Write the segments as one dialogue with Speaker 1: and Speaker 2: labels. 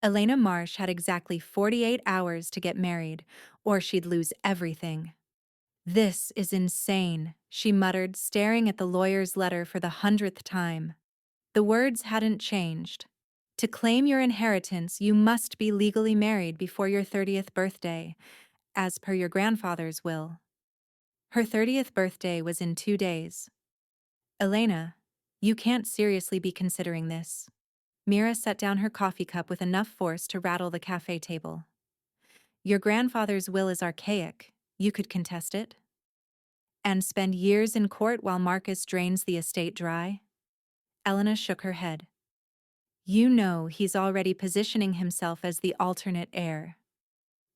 Speaker 1: Elena Marsh had exactly 48 hours to get married, or she'd lose everything. "This is insane," she muttered, staring at the lawyer's letter for the 100th time. The words hadn't changed. To claim your inheritance, you must be legally married before your 30th birthday, as per your grandfather's will. Her 30th birthday was in 2 days. "Elena, you can't seriously be considering this." Mira set down her coffee cup with enough force to rattle the cafe table. "Your grandfather's will is archaic. You could contest it? And spend years in court while Marcus drains the estate dry?" Elena shook her head. "You know he's already positioning himself as the alternate heir.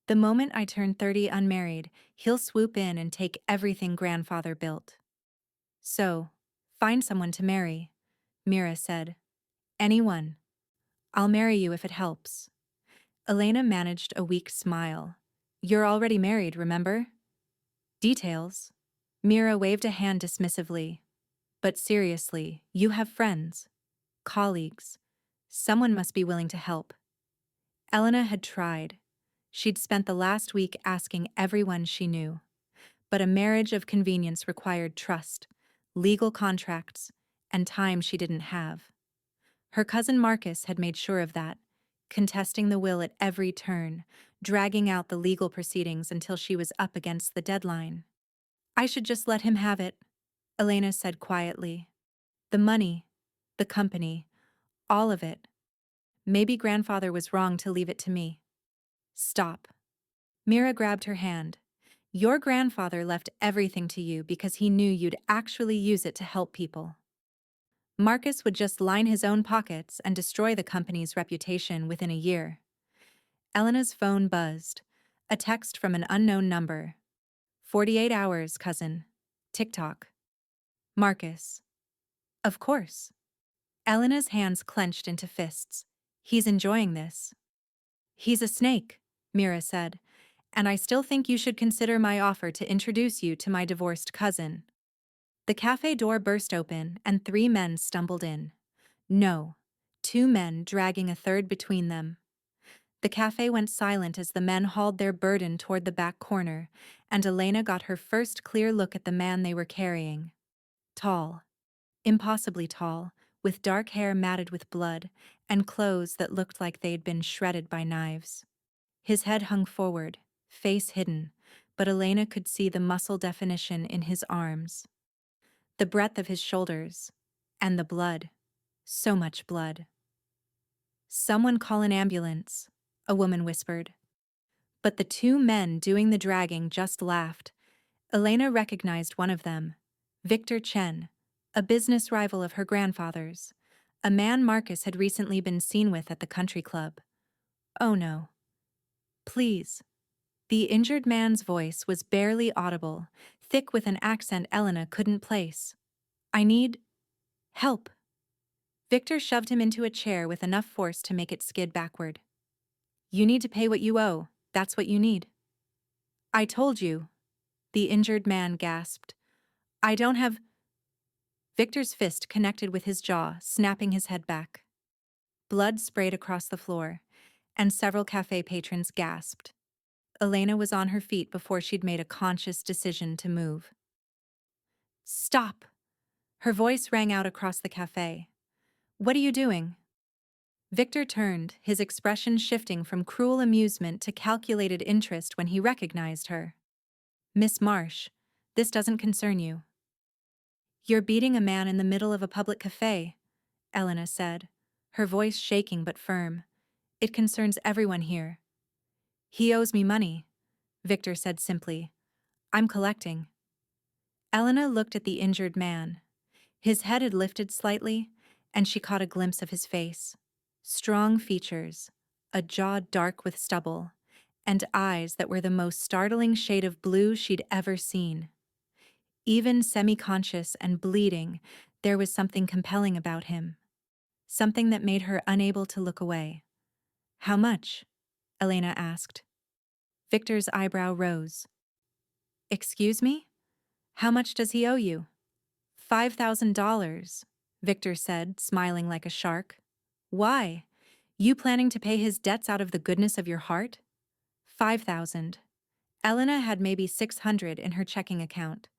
Speaker 1: The moment I turn 30 unmarried, he'll swoop in and take everything grandfather built." "So, find someone to marry," Mira said. "Anyone. I'll marry you if it helps." Elena managed a weak smile. "You're already married, remember?" "Details?" Mira waved a hand dismissively. "But seriously, you have friends, colleagues. Someone must be willing to help." Elena had tried. She'd spent the last week asking everyone she knew. But a marriage of convenience required trust, legal contracts, and time she didn't have. Her cousin Marcus had made sure of that, contesting the will at every turn, dragging out the legal proceedings until she was up against the deadline. "I should just let him have it," Elena said quietly. "The money, the company, all of it. Maybe grandfather was wrong to leave it to me." "Stop." Mira grabbed her hand. "Your grandfather left everything to you because he knew you'd actually use it to help people. Marcus would just line his own pockets and destroy the company's reputation within a year." Elena's phone buzzed. A text from an unknown number. "48 hours, cousin. TikTok. Marcus." "Of course." Elena's hands clenched into fists. "He's enjoying this." "He's a snake," Mira said, "and I still think you should consider my offer to introduce you to my divorced cousin." The cafe door burst open and 3 men stumbled in. No, 2 men dragging a third between them. The cafe went silent as the men hauled their burden toward the back corner, and Elena got her first clear look at the man they were carrying. Tall. Impossibly tall, with dark hair matted with blood, and clothes that looked like they'd been shredded by knives. His head hung forward, face hidden, but Elena could see the muscle definition in his arms. The breadth of his shoulders. And the blood. So much blood. "Someone call an ambulance," a woman whispered. But the 2 men doing the dragging just laughed. Elena recognized one of them. Victor Chen, a business rival of her grandfather's. A man Marcus had recently been seen with at the country club. "Oh no. Please." The injured man's voice was barely audible, thick with an accent Elena couldn't place. "I need help." Victor shoved him into a chair with enough force to make it skid backward. "You need to pay what you owe. That's what you need." "I told you." The injured man gasped. "I don't have—" Victor's fist connected with his jaw, snapping his head back. Blood sprayed across the floor, and several cafe patrons gasped. Elena was on her feet before she'd made a conscious decision to move. "Stop!" Her voice rang out across the cafe. "What are you doing?" Victor turned, his expression shifting from cruel amusement to calculated interest when he recognized her. "Miss Marsh, this doesn't concern you." "You're beating a man in the middle of a public cafe," Elena said, her voice shaking but firm. "It concerns everyone here." "He owes me money," Victor said simply. "I'm collecting." Elena looked at the injured man. His head had lifted slightly, and she caught a glimpse of his face. Strong features, a jaw dark with stubble, and eyes that were the most startling shade of blue she'd ever seen. Even semi-conscious and bleeding, there was something compelling about him. Something that made her unable to look away. "How much?" Elena asked. Victor's eyebrow rose. "Excuse me? How much does he owe you?" $5,000, Victor said, smiling like a shark. "Why? You planning to pay his debts out of the goodness of your heart? 5,000. Elena had maybe 600 in her checking account.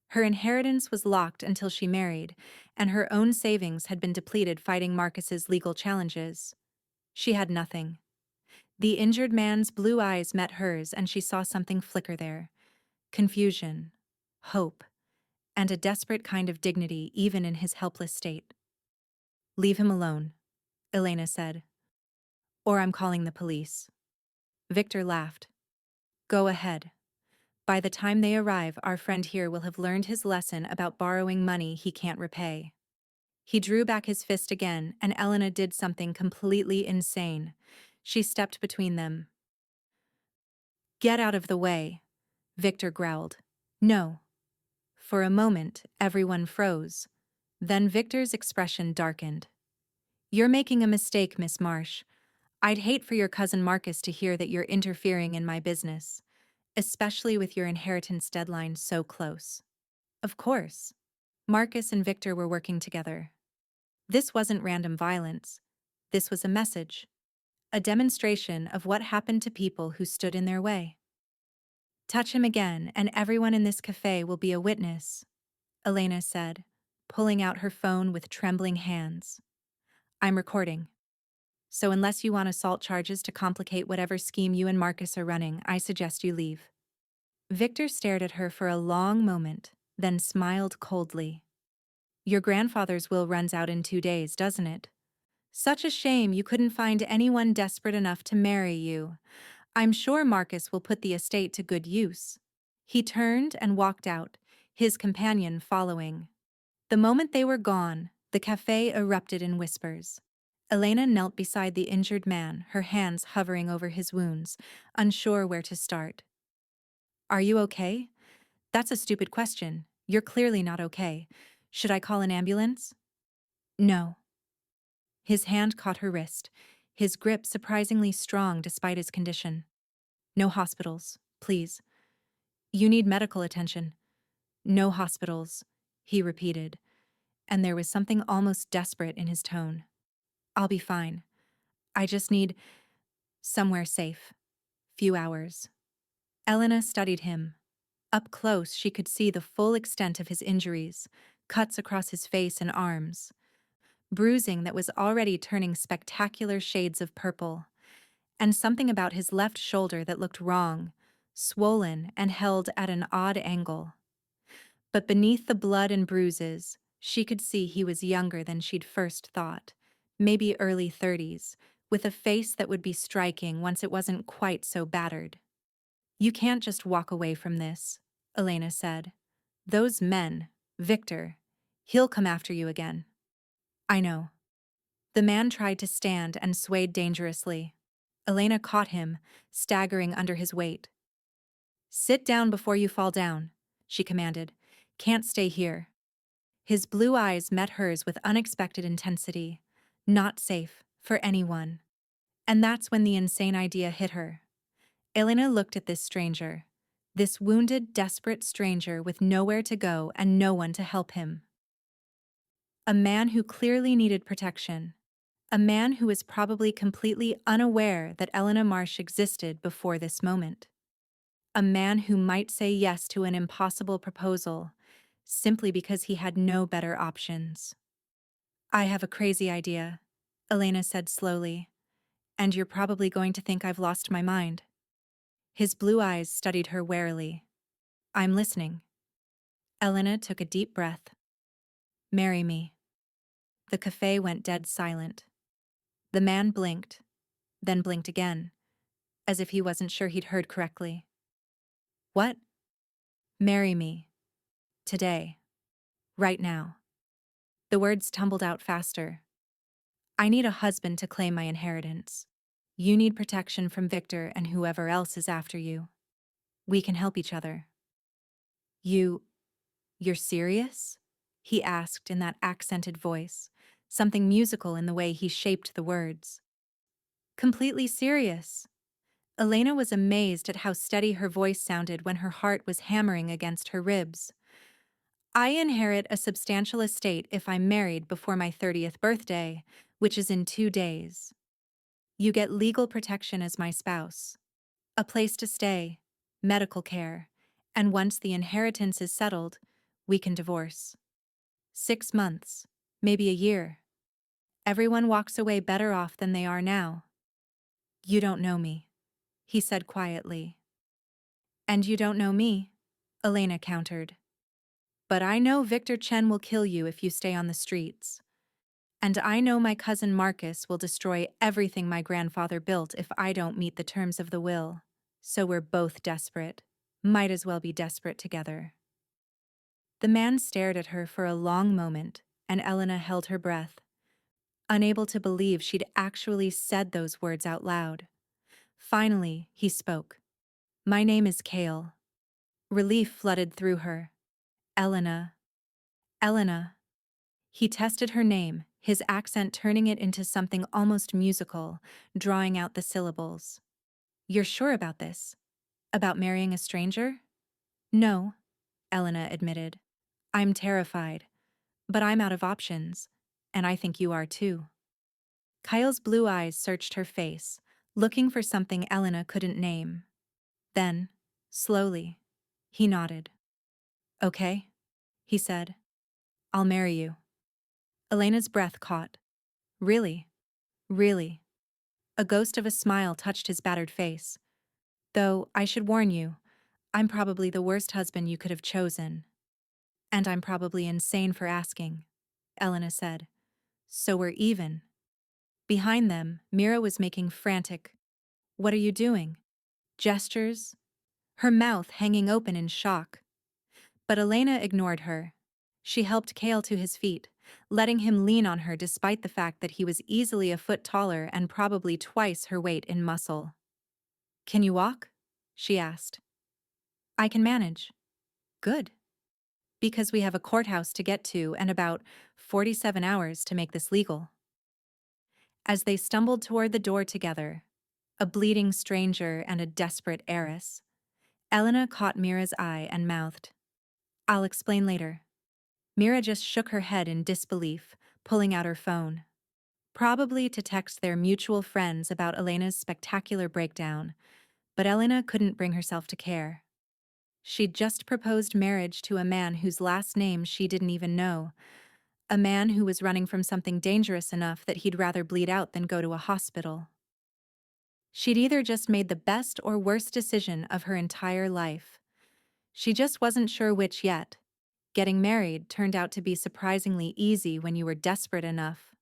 Speaker 1: Her inheritance was locked until she married, and her own savings had been depleted fighting Marcus's legal challenges. She had nothing. The injured man's blue eyes met hers, and she saw something flicker there. Confusion, hope, and a desperate kind of dignity even in his helpless state. "Leave him alone," Elena said. "Or I'm calling the police." Victor laughed. "Go ahead. By the time they arrive, our friend here will have learned his lesson about borrowing money he can't repay." He drew back his fist again, and Elena did something completely insane. She stepped between them. "Get out of the way," Victor growled. "No." For a moment, everyone froze. Then Victor's expression darkened. "You're making a mistake, Miss Marsh. I'd hate for your cousin Marcus to hear that you're interfering in my business, especially with your inheritance deadline so close." Of course. Marcus and Victor were working together. This wasn't random violence. This was a message. A demonstration of what happened to people who stood in their way. "Touch him again, and everyone in this cafe will be a witness," Elena said, pulling out her phone with trembling hands. "I'm recording. So unless you want assault charges to complicate whatever scheme you and Marcus are running, I suggest you leave." Victor stared at her for a long moment, then smiled coldly. "Your grandfather's will runs out in 2 days, doesn't it? Such a shame you couldn't find anyone desperate enough to marry you. I'm sure Marcus will put the estate to good use." He turned and walked out, his companion following. The moment they were gone, the cafe erupted in whispers. Elena knelt beside the injured man, her hands hovering over his wounds, unsure where to start. "Are you okay? That's a stupid question. You're clearly not okay. Should I call an ambulance?" "No." His hand caught her wrist, his grip surprisingly strong despite his condition. "No hospitals, please. You need medical attention." "No hospitals," he repeated, and there was something almost desperate in his tone. "I'll be fine. I just need somewhere safe. Few hours." Elena studied him. Up close, she could see the full extent of his injuries, cuts across his face and arms, bruising that was already turning spectacular shades of purple, and something about his left shoulder that looked wrong, swollen and held at an odd angle. But beneath the blood and bruises, she could see he was younger than she'd first thought, maybe early 30s, with a face that would be striking once it wasn't quite so battered. "You can't just walk away from this," Elena said. "Those men, Victor, he'll come after you again." "I know." The man tried to stand and swayed dangerously. Elena caught him, staggering under his weight. "Sit down before you fall down," she commanded. "Can't stay here." His blue eyes met hers with unexpected intensity. Not safe, for anyone. And that's when the insane idea hit her. Elena looked at this stranger. This wounded, desperate stranger with nowhere to go and no one to help him. A man who clearly needed protection. A man who was probably completely unaware that Elena Marsh existed before this moment. A man who might say yes to an impossible proposal, simply because he had no better options. "I have a crazy idea," Elena said slowly, "and you're probably going to think I've lost my mind." His blue eyes studied her warily. "I'm listening." Elena took a deep breath. "Marry me." The cafe went dead silent. The man blinked, then blinked again, as if he wasn't sure he'd heard correctly. "What?" "Marry me. Today. Right now." The words tumbled out faster. "I need a husband to claim my inheritance. You need protection from Victor and whoever else is after you. We can help each other." You're serious?" he asked in that accented voice, something musical in the way he shaped the words. "Completely serious." Elena was amazed at how steady her voice sounded when her heart was hammering against her ribs. "I inherit a substantial estate if I'm married before my 30th birthday, which is in 2 days." You get legal protection as my spouse, a place to stay, medical care, and once the inheritance is settled, we can divorce. 6 months, maybe a year. Everyone walks away better off than they are now. You don't know me, he said quietly. And you don't know me, Elena countered. But I know Victor Chen will kill you if you stay on the streets. And I know my cousin Marcus will destroy everything my grandfather built if I don't meet the terms of the will. So we're both desperate. Might as well be desperate together. The man stared at her for a long moment, and Elena held her breath, unable to believe she'd actually said those words out loud. Finally, he spoke. My name is Kale. Relief flooded through her. Elena. Elena. He tested her name, his accent turning it into something almost musical, drawing out the syllables. You're sure about this? About marrying a stranger? No, Elena admitted. I'm terrified, but I'm out of options, and I think you are too. Kyle's blue eyes searched her face, looking for something Elena couldn't name. Then, slowly, he nodded. Okay, he said. I'll marry you. Elena's breath caught. Really? Really? A ghost of a smile touched his battered face. Though, I should warn you, I'm probably the worst husband you could have chosen. And I'm probably insane for asking, Elena said. So we're even. Behind them, Mira was making frantic, "What are you doing?" gestures, her mouth hanging open in shock. But Elena ignored her. She helped Kale to his feet, letting him lean on her despite the fact that he was easily a foot taller and probably twice her weight in muscle. Can you walk? She asked. I can manage. Good. Because we have a courthouse to get to and about 47 hours to make this legal. As they stumbled toward the door together, a bleeding stranger and a desperate heiress, Elena caught Mira's eye and mouthed, I'll explain later. Mira just shook her head in disbelief, pulling out her phone. Probably to text their mutual friends about Elena's spectacular breakdown, but Elena couldn't bring herself to care. She'd just proposed marriage to a man whose last name she didn't even know, a man who was running from something dangerous enough that he'd rather bleed out than go to a hospital. She'd either just made the best or worst decision of her entire life. She just wasn't sure which yet. Getting married turned out to be surprisingly easy when you were desperate enough.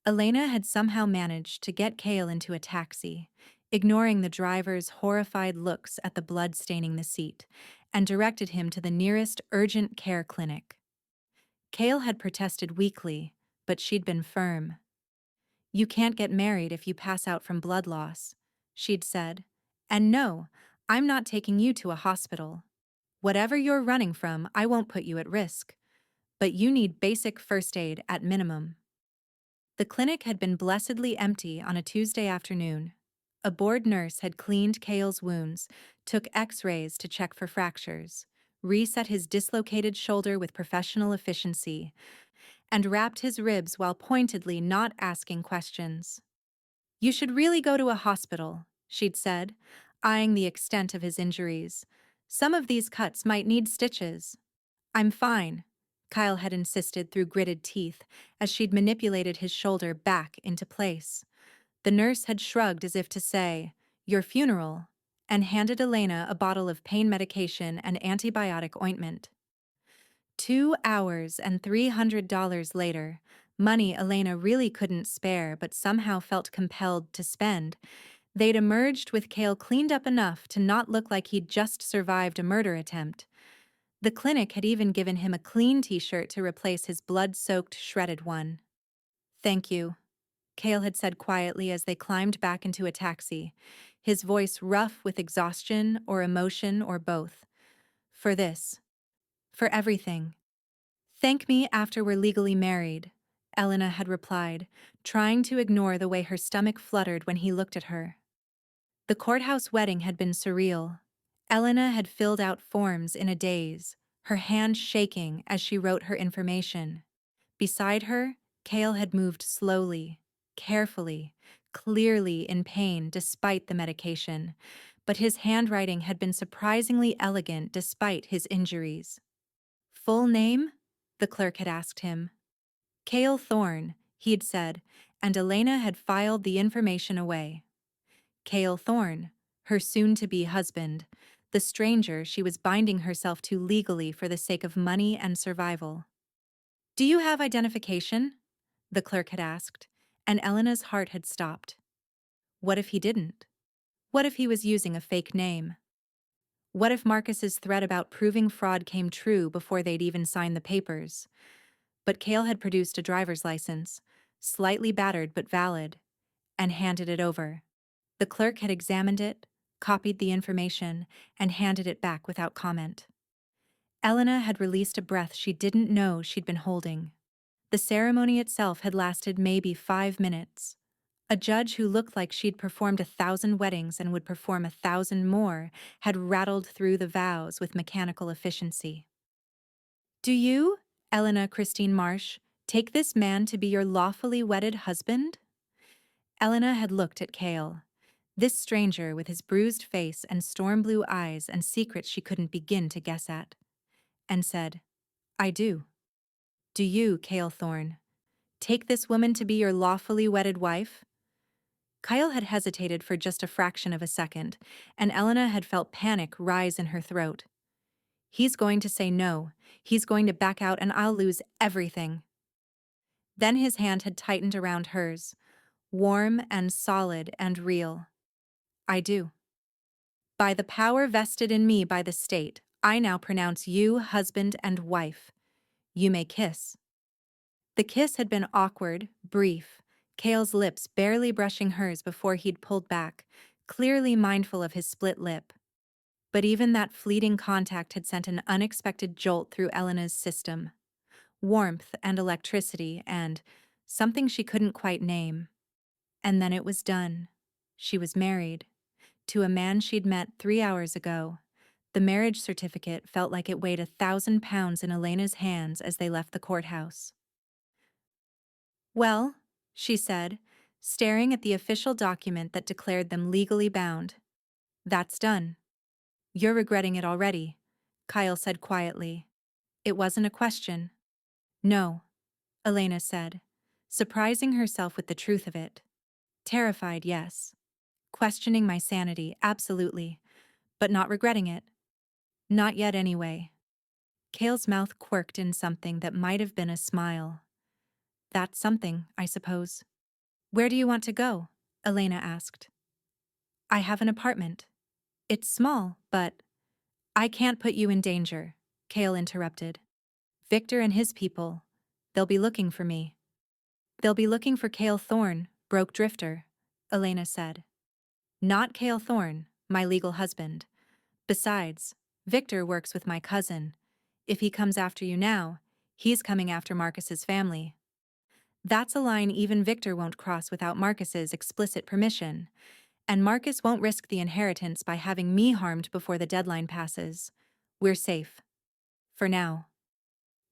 Speaker 1: Elena had somehow managed to get Kale into a taxi, ignoring the driver's horrified looks at the blood staining the seat, and directed him to the nearest urgent care clinic. Kale had protested weakly, but she'd been firm. You can't get married if you pass out from blood loss, she'd said. And no, I'm not taking you to a hospital. Whatever you're running from, I won't put you at risk. But you need basic first aid at minimum. The clinic had been blessedly empty on a Tuesday afternoon. A bored nurse had cleaned Kale's wounds, took x-rays to check for fractures, reset his dislocated shoulder with professional efficiency, and wrapped his ribs while pointedly not asking questions. You should really go to a hospital, she'd said, eyeing the extent of his injuries. Some of these cuts might need stitches. I'm fine, Kyle had insisted through gritted teeth as she'd manipulated his shoulder back into place. The nurse had shrugged as if to say, your funeral, and handed Elena a bottle of pain medication and antibiotic ointment. 2 hours and $300 later, money Elena really couldn't spare but somehow felt compelled to spend, they'd emerged with Kale cleaned up enough to not look like he'd just survived a murder attempt. The clinic had even given him a clean t-shirt to replace his blood-soaked, shredded one. Thank you, Kale had said quietly as they climbed back into a taxi, his voice rough with exhaustion or emotion or both. For this. For everything. Thank me after we're legally married, Elena had replied, trying to ignore the way her stomach fluttered when he looked at her. The courthouse wedding had been surreal. Elena had filled out forms in a daze, her hand shaking as she wrote her information. Beside her, Kale had moved slowly, carefully, clearly in pain despite the medication, but his handwriting had been surprisingly elegant despite his injuries. "Full name?" the clerk had asked him. "Cale Thorne," he'd said, and Elena had filed the information away. Cale Thorne, her soon-to-be husband, the stranger she was binding herself to legally for the sake of money and survival. "Do you have identification?" the clerk had asked, and Elena's heart had stopped. What if he didn't? What if he was using a fake name? What if Marcus's threat about proving fraud came true before they'd even signed the papers? But Cale had produced a driver's license, slightly battered but valid, and handed it over. The clerk had examined it, copied the information, and handed it back without comment. Elena had released a breath she didn't know she'd been holding. The ceremony itself had lasted maybe 5 minutes. A judge who looked like she'd performed 1,000 weddings and would perform 1,000 more had rattled through the vows with mechanical efficiency. "Do you, Elena Christine Marsh, take this man to be your lawfully wedded husband?" Elena had looked at Cale, this stranger with his bruised face and storm-blue eyes and secrets she couldn't begin to guess at, and said, "I do. Do you, Cale Thorne, take this woman to be your lawfully wedded wife?" Kyle had hesitated for just a fraction of a second, and Elena had felt panic rise in her throat. He's going to say no, he's going to back out, and I'll lose everything. Then his hand had tightened around hers, warm and solid and real. "I do. By the power vested in me by the state, I now pronounce you husband and wife. You may kiss." The kiss had been awkward, brief, Cale's lips barely brushing hers before he'd pulled back, clearly mindful of his split lip. But even that fleeting contact had sent an unexpected jolt through Elena's system. Warmth and electricity and something she couldn't quite name. And then it was done. She was married. To a man she'd met 3 hours ago. The marriage certificate felt like it weighed 1,000 pounds in Elena's hands as they left the courthouse. "Well," she said, staring at the official document that declared them legally bound. "That's done." "You're regretting it already," Kyle said quietly. It wasn't a question. "No," Elena said, surprising herself with the truth of it. "Terrified, yes. Questioning my sanity, absolutely. But not regretting it. Not yet anyway." Cale's mouth quirked in something that might have been a smile. "That's something, I suppose." "Where do you want to go?" Elena asked. "I have an apartment. It's small, but—" "I can't put you in danger," Cale interrupted. "Victor and his people, they'll be looking for me." "They'll be looking for Cale Thorne, broke drifter," Elena said. "Not Cale Thorne, my legal husband. Besides, Victor works with my cousin. If he comes after you now, he's coming after Marcus's family. That's a line even Victor won't cross without Marcus's explicit permission. And Marcus won't risk the inheritance by having me harmed before the deadline passes. We're safe. For now."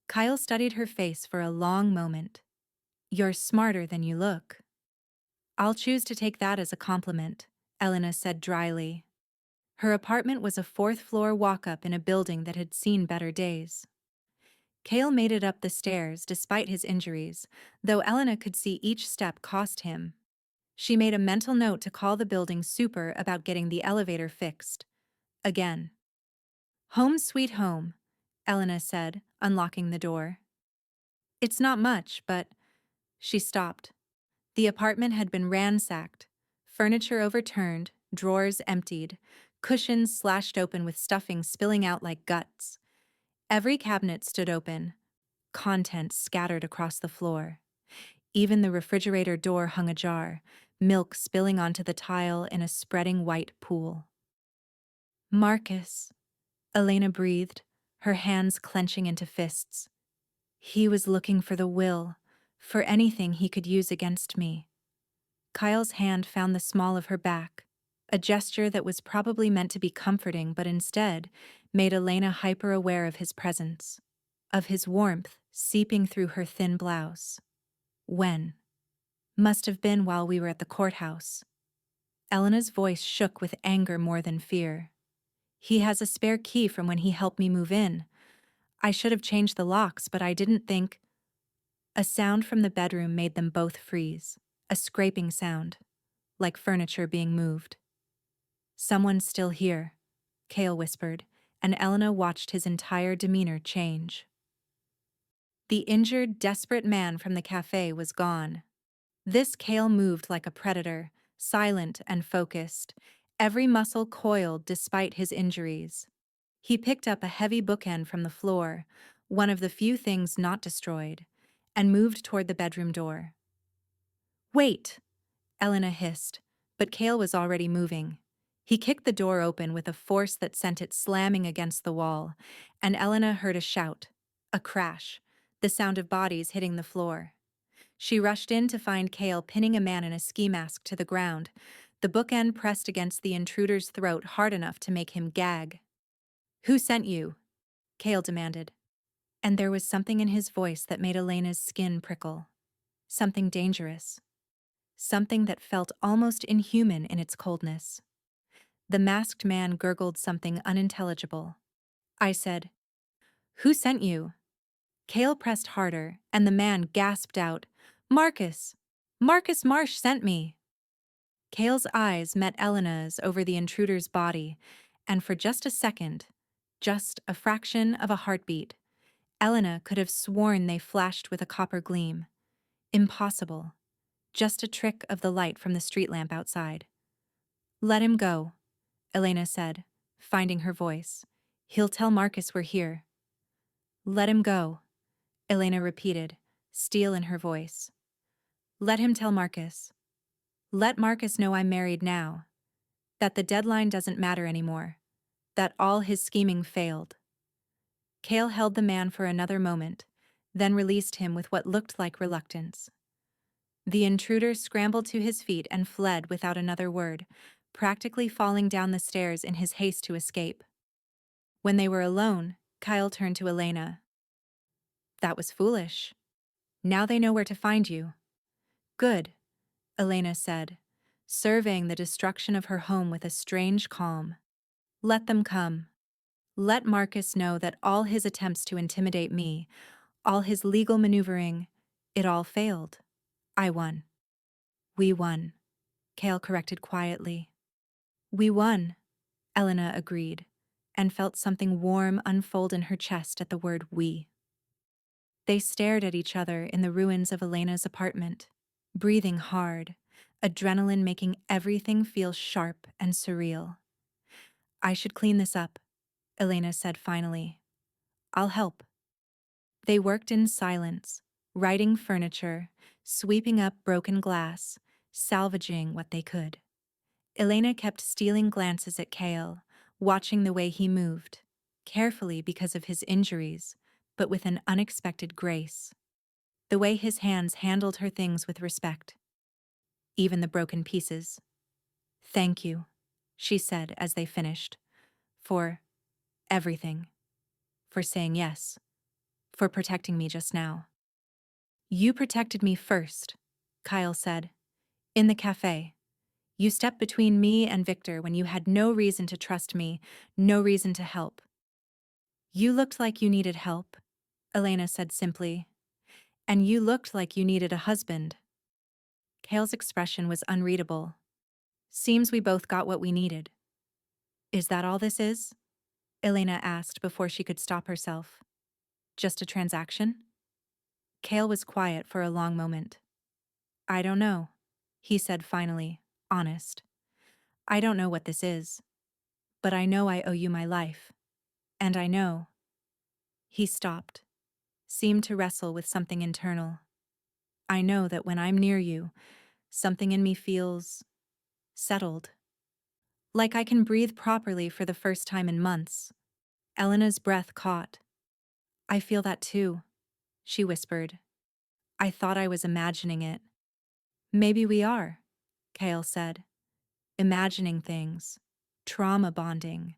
Speaker 1: Kyle studied her face for a long moment. "You're smarter than you look." "I'll choose to take that as a compliment," Elena said dryly. Her apartment was a 4th-floor walk-up in a building that had seen better days. Cale made it up the stairs despite his injuries, though Elena could see each step cost him. She made a mental note to call the building super about getting the elevator fixed. Again. "Home sweet home," Elena said, unlocking the door. "It's not much, but—" She stopped. The apartment had been ransacked, furniture overturned, drawers emptied, cushions slashed open with stuffing spilling out like guts. Every cabinet stood open, contents scattered across the floor. Even the refrigerator door hung ajar, milk spilling onto the tile in a spreading white pool. "Marcus," Elena breathed, her hands clenching into fists. "He was looking for the will, for anything he could use against me." Kyle's hand found the small of her back, a gesture that was probably meant to be comforting but instead made Elena hyper-aware of his presence, of his warmth seeping through her thin blouse. "When?" Must have been while we were at the courthouse. Elena's voice shook with anger more than fear. He has a spare key from when he helped me move in. I should have changed the locks, but I didn't think. A sound from the bedroom made them both freeze. A scraping sound, like furniture being moved. Someone's still here, Cale whispered, and Elena watched his entire demeanor change. The injured, desperate man from the cafe was gone. This Cale moved like a predator, silent and focused, every muscle coiled despite his injuries. He picked up a heavy bookend from the floor, one of the few things not destroyed, and moved toward the bedroom door. "Wait!" Elena hissed, but Cale was already moving. He kicked the door open with a force that sent it slamming against the wall, and Elena heard a shout, a crash, the sound of bodies hitting the floor. She rushed in to find Cale pinning a man in a ski mask to the ground, the bookend pressed against the intruder's throat hard enough to make him gag. "Who sent you?" Cale demanded. And there was something in his voice that made Elena's skin prickle. Something dangerous. Something that felt almost inhuman in its coldness. The masked man gurgled something unintelligible. I said, "Who sent you?" Cale pressed harder, and the man gasped out, "Marcus! Marcus Marsh sent me!" Cale's eyes met Elena's over the intruder's body, and for just a second, just a fraction of a heartbeat, Elena could have sworn they flashed with a copper gleam. Impossible. Just a trick of the light from the street lamp outside. "Let him go," Elena said, finding her voice. "He'll tell Marcus we're here." "Let him go," Elena repeated, steel in her voice. "Let him tell Marcus. Let Marcus know I'm married now. That the deadline doesn't matter anymore. That all his scheming failed." Cale held the man for another moment, then released him with what looked like reluctance. The intruder scrambled to his feet and fled without another word, practically falling down the stairs in his haste to escape. When they were alone, Kyle turned to Elena. "That was foolish. Now they know where to find you." "Good," Elena said, surveying the destruction of her home with a strange calm. "Let them come. Let Marcus know that all his attempts to intimidate me, all his legal maneuvering, it all failed. I won." "We won," Cale corrected quietly. "We won," Elena agreed, and felt something warm unfold in her chest at the word "we." They stared at each other in the ruins of Elena's apartment, breathing hard, adrenaline making everything feel sharp and surreal. "I should clean this up," Elena said finally. "I'll help." They worked in silence, righting furniture, sweeping up broken glass, salvaging what they could. Elena kept stealing glances at Cale, watching the way he moved, carefully because of his injuries, but with an unexpected grace. The way his hands handled her things with respect. Even the broken pieces. "Thank you," she said as they finished. "For everything. For saying yes. For protecting me just now." "You protected me first," Kyle said. "In the cafe. You stepped between me and Victor when you had no reason to trust me, no reason to help." "You looked like you needed help," Elena said simply. "And you looked like you needed a husband." Cale's expression was unreadable. "Seems we both got what we needed." "Is that all this is?" Elena asked before she could stop herself. "Just a transaction?" Cale was quiet for a long moment. "I don't know," he said finally, honest. "I don't know what this is. But I know I owe you my life. And I know." He stopped, seemed to wrestle with something internal. "I know that when I'm near you, something in me feels settled. Like I can breathe properly for the first time in months." Elena's breath caught. "I feel that too," she whispered. "I thought I was imagining it." "Maybe we are," Cale said. "Imagining things. Trauma bonding.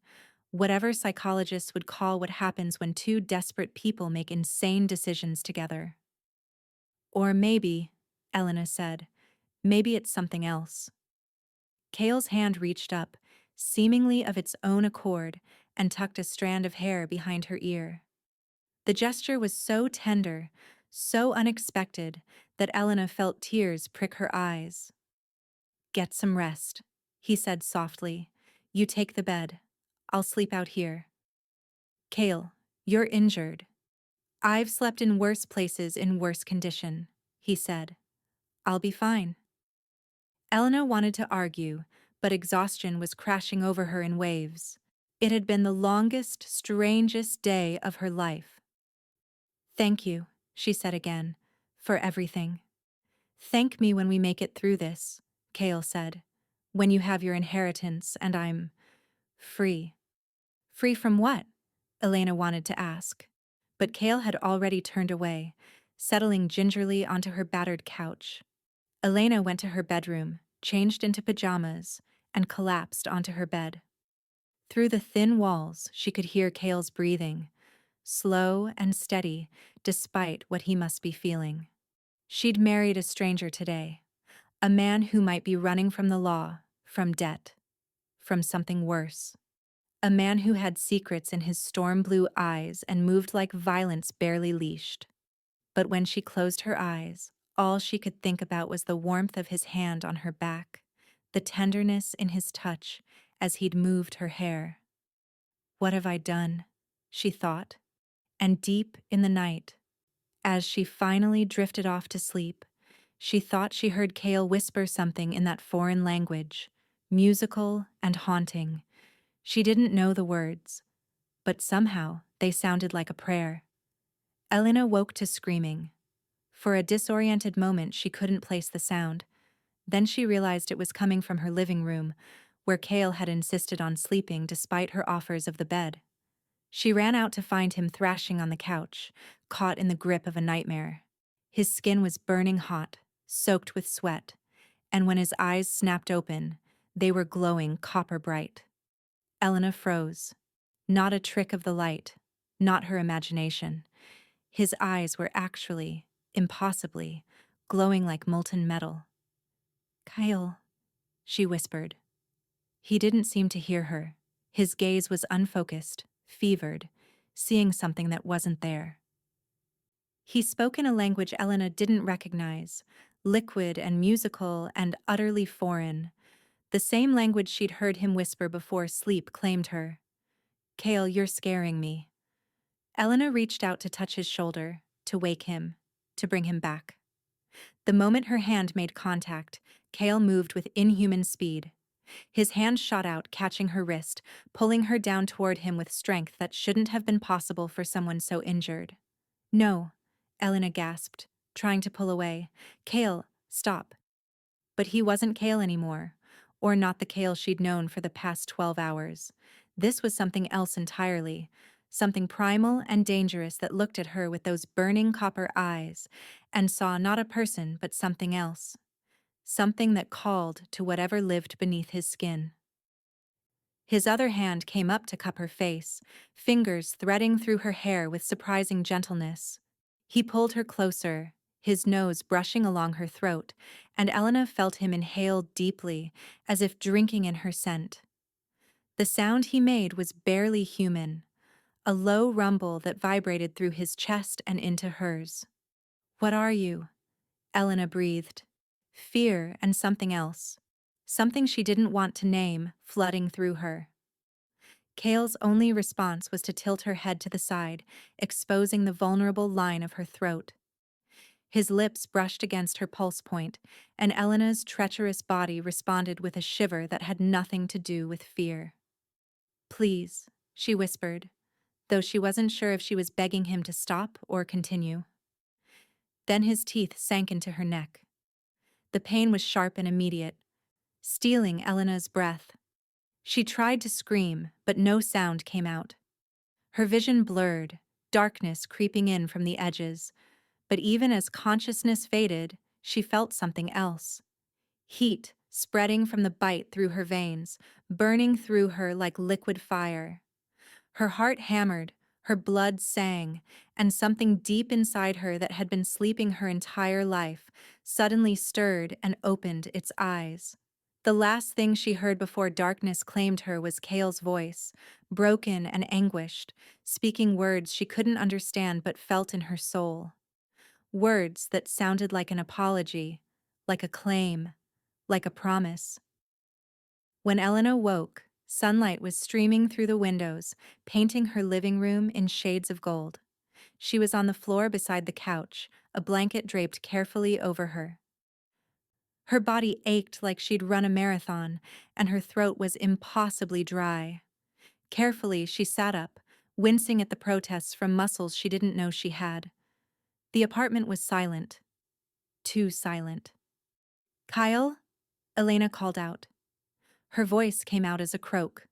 Speaker 1: Whatever psychologists would call what happens when two desperate people make insane decisions together." "Or maybe," Elena said, Maybe it's something else. Kale's hand reached up, seemingly of its own accord, and tucked a strand of hair behind her ear. The gesture was so tender, so unexpected, that Elena felt tears prick her eyes. "Get some rest," he said softly. "You take the bed. I'll sleep out here." "Kale, you're injured." "I've slept in worse places in worse condition," he said. "I'll be fine." Elena wanted to argue, but exhaustion was crashing over her in waves. It had been the longest, strangest day of her life. "Thank you," she said again, "for everything." "Thank me when we make it through this," Kale said. "When you have your inheritance and I'm free." Free from what? Elena wanted to ask. But Kale had already turned away, settling gingerly onto her battered couch. Elena went to her bedroom, changed into pajamas, and collapsed onto her bed. Through the thin walls, she could hear Kale's breathing, slow and steady, despite what he must be feeling. She'd married a stranger today, a man who might be running from the law, from debt, from something worse. A man who had secrets in his storm-blue eyes and moved like violence barely leashed. But when she closed her eyes, all she could think about was the warmth of his hand on her back, the tenderness in his touch as he'd moved her hair. "What have I done?" she thought. And deep in the night, as she finally drifted off to sleep, she thought she heard Kale whisper something in that foreign language, musical and haunting. She didn't know the words, but somehow they sounded like a prayer. Elena woke to screaming. For a disoriented moment, she couldn't place the sound. Then she realized it was coming from her living room, where Kale had insisted on sleeping despite her offers of the bed. She ran out to find him thrashing on the couch, caught in the grip of a nightmare. His skin was burning hot, soaked with sweat, and when his eyes snapped open, they were glowing copper bright. Elena froze. Not a trick of the light, not her imagination. His eyes were actually, impossibly, glowing like molten metal. "Kyle," she whispered. He didn't seem to hear her. His gaze was unfocused, fevered, seeing something that wasn't there. He spoke in a language Elena didn't recognize, liquid and musical and utterly foreign, the same language she'd heard him whisper before sleep claimed her. "Kale, you're scaring me." Elena reached out to touch his shoulder, to wake him, to bring him back. The moment her hand made contact, Kale moved with inhuman speed. His hand shot out, catching her wrist, pulling her down toward him with strength that shouldn't have been possible for someone so injured. "No," Elena gasped, trying to pull away. "Kale, stop." But he wasn't Kale anymore, or not the Kale she'd known for the past 12 hours. This was something else entirely, something primal and dangerous that looked at her with those burning copper eyes and saw not a person but something else. Something that called to whatever lived beneath his skin. His other hand came up to cup her face, fingers threading through her hair with surprising gentleness. He pulled her closer, his nose brushing along her throat, and Elena felt him inhale deeply, as if drinking in her scent. The sound he made was barely human, a low rumble that vibrated through his chest and into hers. "What are you?" Elena breathed. Fear and something else. Something she didn't want to name, flooding through her. Kale's only response was to tilt her head to the side, exposing the vulnerable line of her throat. His lips brushed against her pulse point, and Elena's treacherous body responded with a shiver that had nothing to do with fear. "Please," she whispered, though she wasn't sure if she was begging him to stop or continue. Then his teeth sank into her neck. The pain was sharp and immediate, stealing Elena's breath. She tried to scream, but no sound came out. Her vision blurred, darkness creeping in from the edges, but even as consciousness faded, she felt something else. Heat spreading from the bite through her veins, burning through her like liquid fire. Her heart hammered, Her blood sang, and something deep inside her that had been sleeping her entire life suddenly stirred and opened its eyes. The last thing she heard before darkness claimed her was Cale's voice, broken and anguished, speaking words she couldn't understand but felt in her soul. Words that sounded like an apology, like a claim, like a promise. When Elena woke, sunlight was streaming through the windows, painting her living room in shades of gold. She was on the floor beside the couch, a blanket draped carefully over her. Her body ached like she'd run a marathon, and her throat was impossibly dry. Carefully, she sat up, wincing at the protests from muscles she didn't know she had. The apartment was silent. Too silent. "Kyle?" Elena called out. Her voice came out as a croak.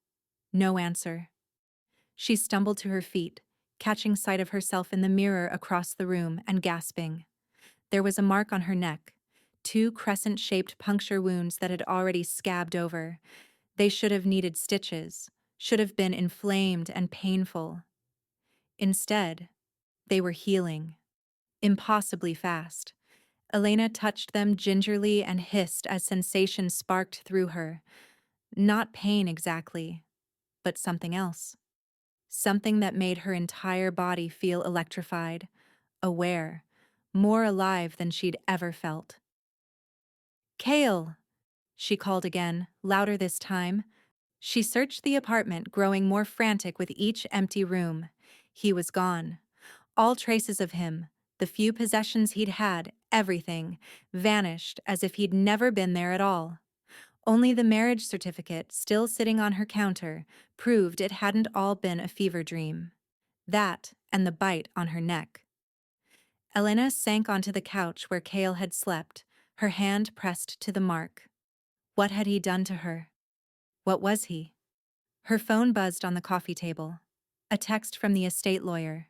Speaker 1: No answer. She stumbled to her feet, catching sight of herself in the mirror across the room and gasping. There was a mark on her neck, 2 crescent-shaped puncture wounds that had already scabbed over. They should have needed stitches, should have been inflamed and painful. Instead, they were healing. Impossibly fast. Elena touched them gingerly and hissed as sensation sparked through her. Not pain exactly, but something else. Something that made her entire body feel electrified, aware, more alive than she'd ever felt. "Cale!" she called again, louder this time. She searched the apartment, growing more frantic with each empty room. He was gone. All traces of him, the few possessions he'd had, everything, vanished as if he'd never been there at all. Only the marriage certificate, still sitting on her counter, proved it hadn't all been a fever dream. That, and the bite on her neck. Elena sank onto the couch where Cale had slept, her hand pressed to the mark. What had he done to her? What was he? Her phone buzzed on the coffee table. A text from the estate lawyer.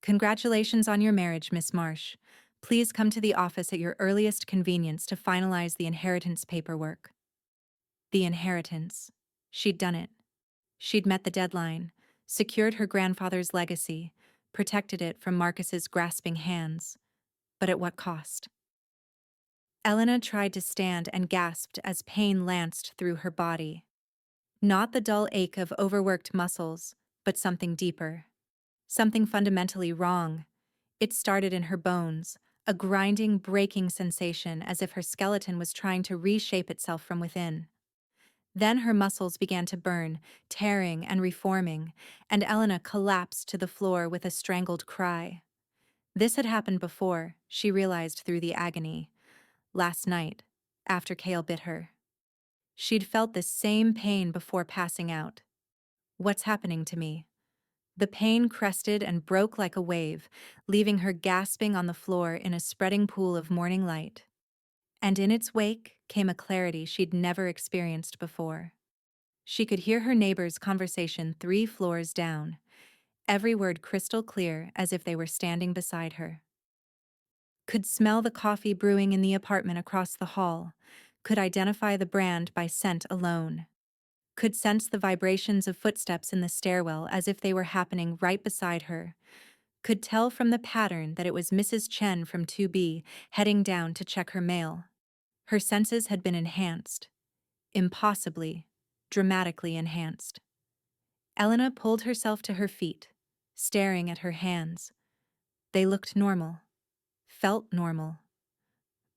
Speaker 1: "Congratulations on your marriage, Miss Marsh. Please come to the office at your earliest convenience to finalize the inheritance paperwork." The inheritance. She'd done it. She'd met the deadline, secured her grandfather's legacy, protected it from Marcus's grasping hands. But at what cost? Elena tried to stand and gasped as pain lanced through her body. Not the dull ache of overworked muscles, but something deeper. Something fundamentally wrong. It started in her bones, a grinding, breaking sensation as if her skeleton was trying to reshape itself from within. Then her muscles began to burn, tearing and reforming, and Elena collapsed to the floor with a strangled cry. This had happened before, she realized through the agony. Last night, after Cale bit her. She'd felt the same pain before passing out. What's happening to me? The pain crested and broke like a wave, leaving her gasping on the floor in a spreading pool of morning light. And in its wake came a clarity she'd never experienced before. She could hear her neighbor's conversation 3 floors down, every word crystal clear as if they were standing beside her. Could smell the coffee brewing in the apartment across the hall, could identify the brand by scent alone. Could sense the vibrations of footsteps in the stairwell as if they were happening right beside her. Could tell from the pattern that it was Mrs. Chen from 2B heading down to check her mail. Her senses had been enhanced. Impossibly, dramatically enhanced. Elena pulled herself to her feet, staring at her hands. They looked normal, felt normal.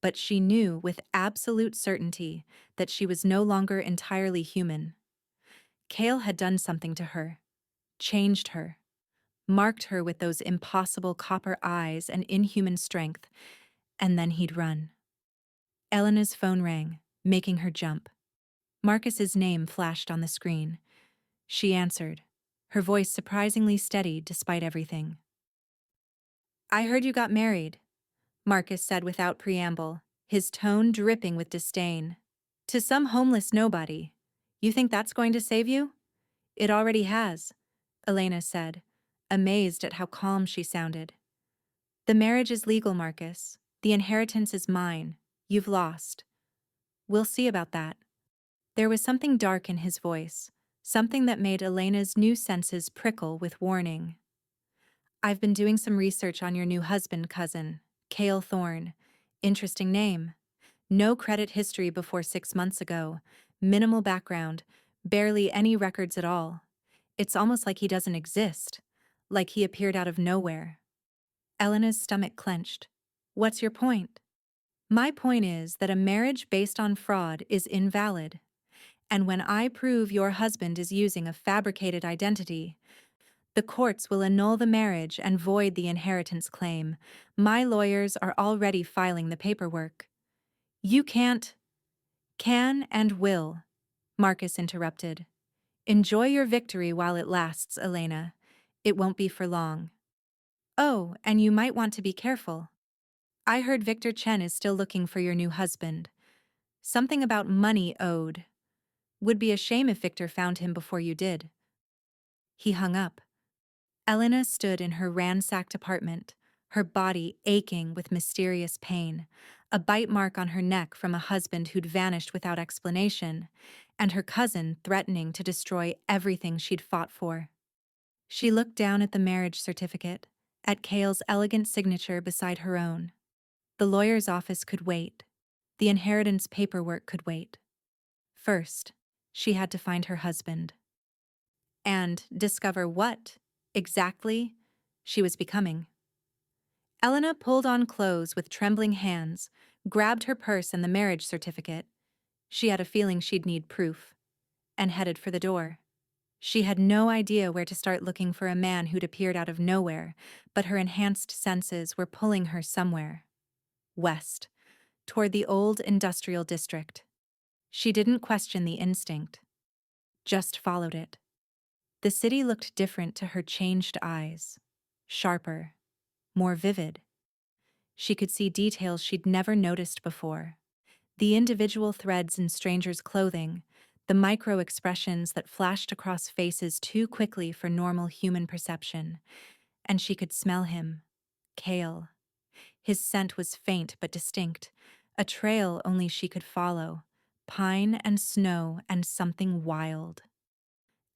Speaker 1: But she knew with absolute certainty that she was no longer entirely human. Cale had done something to her, changed her, marked her with those impossible copper eyes and inhuman strength, and then he'd run. Elena's phone rang, making her jump. Marcus's name flashed on the screen. She answered, her voice surprisingly steady despite everything. "I heard you got married," Marcus said without preamble, his tone dripping with disdain. "To some homeless nobody. You think that's going to save you?" "It already has," Elena said, amazed at how calm she sounded. "The marriage is legal, Marcus. The inheritance is mine. You've lost. We'll see about that." There was something dark in his voice, something that made Elena's new senses prickle with warning. I've been doing some research on your new husband, cousin, Cale Thorne. Interesting name. No credit history before 6 months ago. Minimal background. Barely any records at all. It's almost like he doesn't exist. Like he appeared out of nowhere. Elena's stomach clenched. What's your point? My point is that a marriage based on fraud is invalid. And when I prove your husband is using a fabricated identity, the courts will annul the marriage and void the inheritance claim. My lawyers are already filing the paperwork. You can't. Can and will, Marcus interrupted. Enjoy your victory while it lasts, Elena. It won't be for long. Oh, and you might want to be careful. I heard Victor Chen is still looking for your new husband. Something about money owed. Would be a shame if Victor found him before you did. He hung up. Elena stood in her ransacked apartment, her body aching with mysterious pain, a bite mark on her neck from a husband who'd vanished without explanation, and her cousin threatening to destroy everything she'd fought for. She looked down at the marriage certificate, at Cale's elegant signature beside her own. The lawyer's office could wait. The inheritance paperwork could wait. First, she had to find her husband. And discover what, exactly, she was becoming. Elena pulled on clothes with trembling hands, grabbed her purse and the marriage certificate. She had a feeling she'd need proof, and headed for the door. She had no idea where to start looking for a man who'd appeared out of nowhere, but her enhanced senses were pulling her somewhere. West, toward the old industrial district. She didn't question the instinct, just followed it. The city looked different to her changed eyes. Sharper, more vivid. She could see details she'd never noticed before. The individual threads in strangers' clothing, the micro-expressions that flashed across faces too quickly for normal human perception. And she could smell him. Cale. His scent was faint but distinct, a trail only she could follow. Pine and snow and something wild.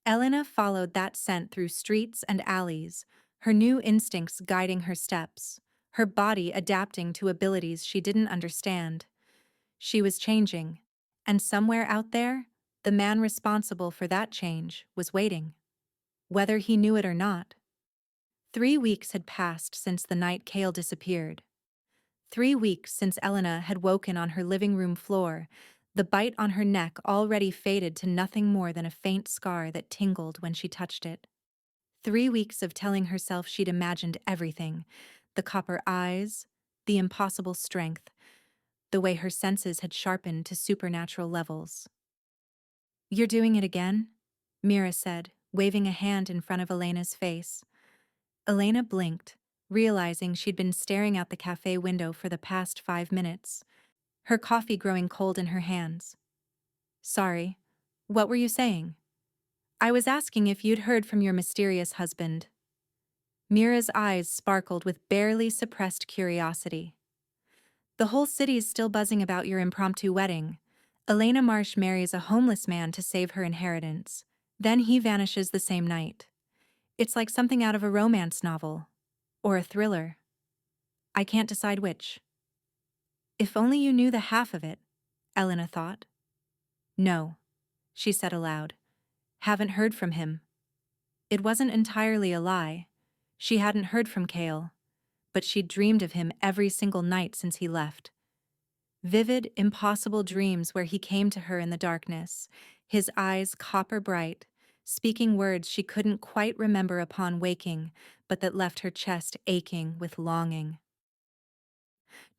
Speaker 1: Elena followed that scent through streets and alleys, her new instincts guiding her steps, her body adapting to abilities she didn't understand. She was changing, and somewhere out there, the man responsible for that change was waiting. Whether he knew it or not. 3 weeks had passed since the night Cale disappeared. 3 weeks since Elena had woken on her living room floor, the bite on her neck already faded to nothing more than a faint scar that tingled when she touched it. 3 weeks of telling herself she'd imagined everything, the copper eyes, the impossible strength, the way her senses had sharpened to supernatural levels. "You're doing it again?" Mira said, waving a hand in front of Elena's face. Elena blinked, realizing she'd been staring out the cafe window for the past 5 minutes, her coffee growing cold in her hands. "Sorry, what were you saying?" "I was asking if you'd heard from your mysterious husband." Mira's eyes sparkled with barely suppressed curiosity. "The whole city's still buzzing about your impromptu wedding. Elena Marsh marries a homeless man to save her inheritance. Then he vanishes the same night. It's like something out of a romance novel. Or a thriller. I can't decide which." "If only you knew the half of it," Elena thought. "No," she said aloud. "Haven't heard from him." It wasn't entirely a lie. She hadn't heard from Cale, but she'd dreamed of him every single night since he left. Vivid, impossible dreams where he came to her in the darkness, his eyes copper bright, speaking words she couldn't quite remember upon waking, but that left her chest aching with longing.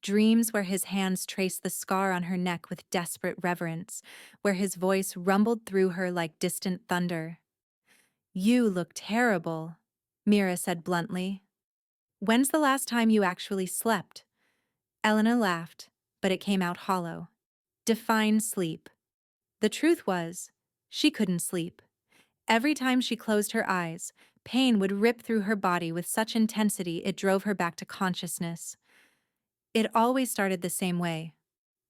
Speaker 1: Dreams where his hands traced the scar on her neck with desperate reverence, where his voice rumbled through her like distant thunder. "You look terrible," Mira said bluntly. "When's the last time you actually slept?" Elena laughed, but it came out hollow. Define sleep. The truth was, she couldn't sleep. Every time she closed her eyes, pain would rip through her body with such intensity it drove her back to consciousness. It always started the same way.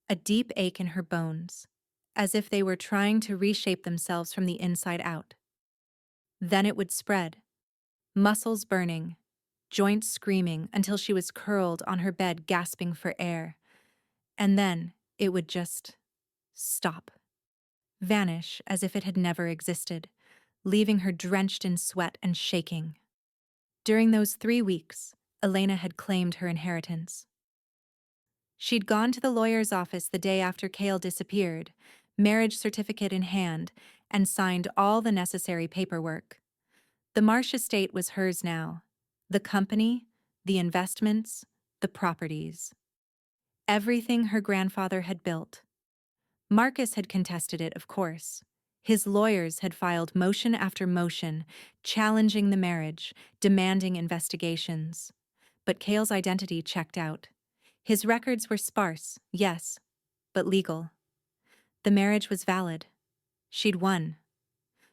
Speaker 1: A deep ache in her bones, as if they were trying to reshape themselves from the inside out. Then it would spread. Muscles burning, joints screaming until she was curled on her bed gasping for air. And then it would just stop, vanish as if it had never existed, leaving her drenched in sweat and shaking. During those 3 weeks, Elena had claimed her inheritance. She'd gone to the lawyer's office the day after Cale disappeared, marriage certificate in hand, and signed all the necessary paperwork. The Marsh estate was hers now. The company, the investments, the properties. Everything her grandfather had built. Marcus had contested it, of course. His lawyers had filed motion after motion, challenging the marriage, demanding investigations. But Cale's identity checked out. His records were sparse, yes, but legal. The marriage was valid. She'd won.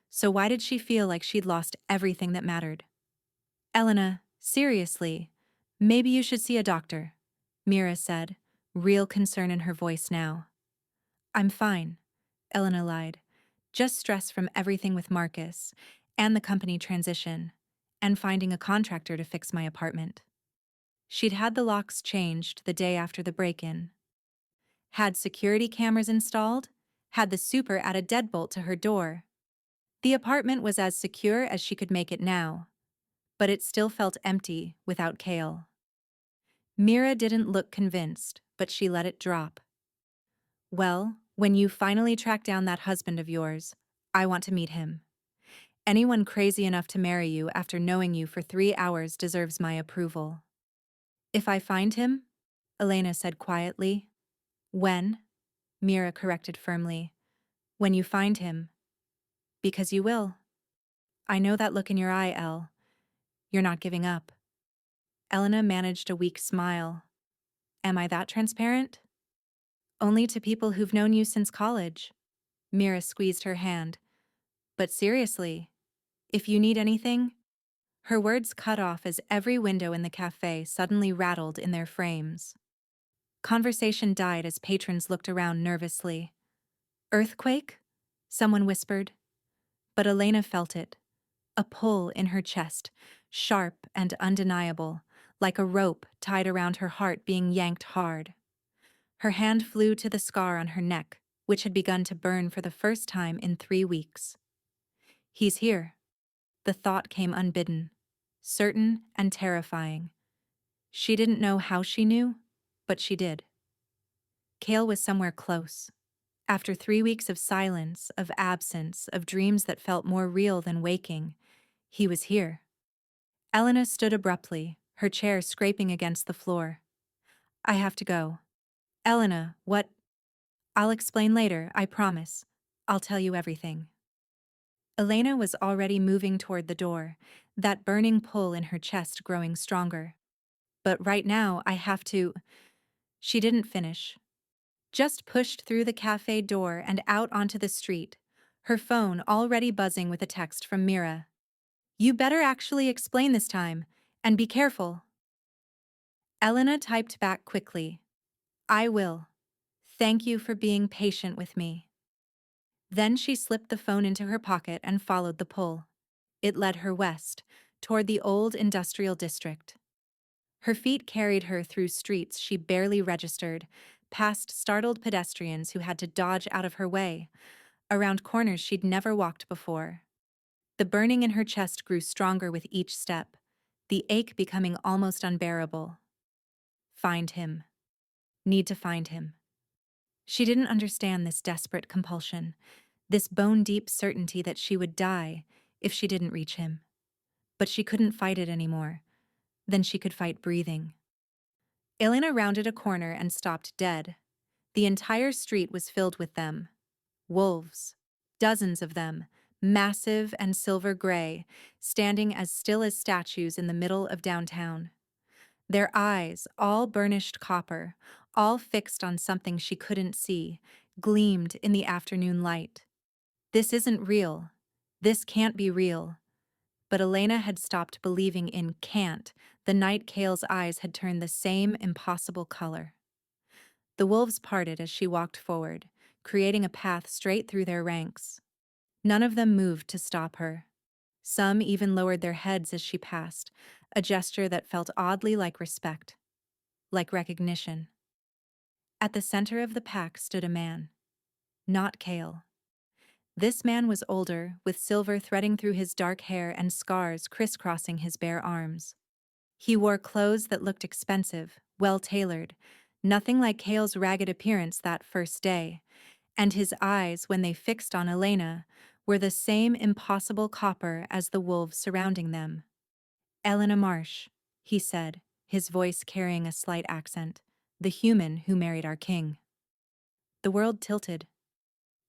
Speaker 1: So why did she feel like she'd lost everything that mattered? Elena, seriously, maybe you should see a doctor, Mira said, real concern in her voice now. I'm fine, Elena lied. Just stress from everything with Marcus, and the company transition, and finding a contractor to fix my apartment. She'd had the locks changed the day after the break-in. Had security cameras installed, had the super add a deadbolt to her door. The apartment was as secure as she could make it now, but it still felt empty without Cale. Mira didn't look convinced, but she let it drop. Well, when you finally track down that husband of yours, I want to meet him. Anyone crazy enough to marry you after knowing you for 3 hours deserves my approval. If I find him, Elena said quietly. When? Mira corrected firmly. When you find him. Because you will. I know that look in your eye, Elle. You're not giving up. Elena managed a weak smile. Am I that transparent? Only to people who've known you since college. Mira squeezed her hand. But seriously, if you need anything... Her words cut off as every window in the cafe suddenly rattled in their frames. Conversation died as patrons looked around nervously. Earthquake? Someone whispered. But Elena felt it. A pull in her chest, sharp and undeniable, like a rope tied around her heart being yanked hard. Her hand flew to the scar on her neck, which had begun to burn for the first time in 3 weeks. He's here. The thought came unbidden, certain and terrifying. She didn't know how she knew, but she did. Cale was somewhere close. After 3 weeks of silence, of absence, of dreams that felt more real than waking, he was here. Elena stood abruptly, her chair scraping against the floor. I have to go. Elena, what? I'll explain later, I promise. I'll tell you everything. Elena was already moving toward the door, that burning pull in her chest growing stronger. But right now, I have to... She didn't finish. Just pushed through the cafe door and out onto the street, her phone already buzzing with a text from Mira. You better actually explain this time, and be careful. Elena typed back quickly. I will. Thank you for being patient with me. Then she slipped the phone into her pocket and followed the pull. It led her west, toward the old industrial district. Her feet carried her through streets she barely registered, past startled pedestrians who had to dodge out of her way, around corners she'd never walked before. The burning in her chest grew stronger with each step, the ache becoming almost unbearable. Find him. Need to find him. She didn't understand this desperate compulsion, this bone-deep certainty that she would die if she didn't reach him. But she couldn't fight it anymore. Then she could fight breathing. Elena rounded a corner and stopped dead. The entire street was filled with them. Wolves. Dozens of them, massive and silver gray, standing as still as statues in the middle of downtown. Their eyes, all burnished copper, all fixed on something she couldn't see, gleamed in the afternoon light. This isn't real. This can't be real. But Elena had stopped believing in can't the night Cale's eyes had turned the same impossible color. The wolves parted as she walked forward, creating a path straight through their ranks. None of them moved to stop her. Some even lowered their heads as she passed, a gesture that felt oddly like respect, like recognition. At the center of the pack stood a man, not Kale. This man was older, with silver threading through his dark hair and scars crisscrossing his bare arms. He wore clothes that looked expensive, well-tailored, nothing like Kale's ragged appearance that first day, and his eyes, when they fixed on Elena, were the same impossible copper as the wolves surrounding them. "Elena Marsh," he said, his voice carrying a slight accent, "the human who married our king." The world tilted.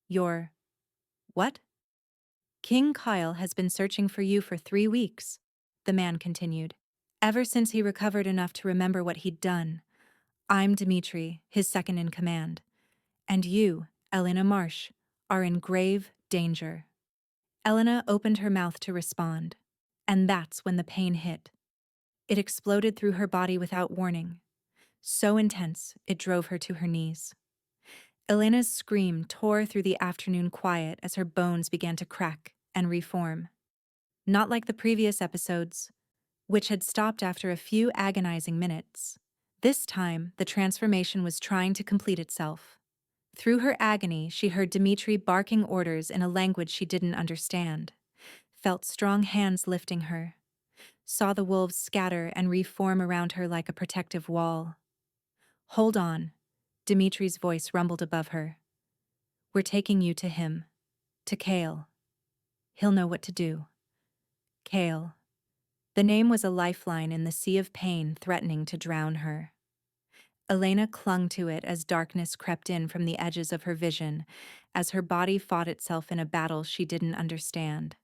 Speaker 1: "You're... what?" "King Kyle has been searching for you for 3 weeks," the man continued. "Ever since he recovered enough to remember what he'd done. I'm Dmitri, his second in command. And you, Elena Marsh, are in grave danger." Elena opened her mouth to respond. And that's when the pain hit. It exploded through her body without warning. So intense, it drove her to her knees. Elena's scream tore through the afternoon quiet as her bones began to crack and reform. Not like the previous episodes, which had stopped after a few agonizing minutes. This time, the transformation was trying to complete itself. Through her agony, she heard Dmitri barking orders in a language she didn't understand, felt strong hands lifting her, saw the wolves scatter and reform around her like a protective wall. "Hold on," Dimitri's voice rumbled above her. "We're taking you to him. To Kale. He'll know what to do." Kale. The name was a lifeline in the sea of pain threatening to drown her. Elena clung to it as darkness crept in from the edges of her vision, as her body fought itself in a battle she didn't understand.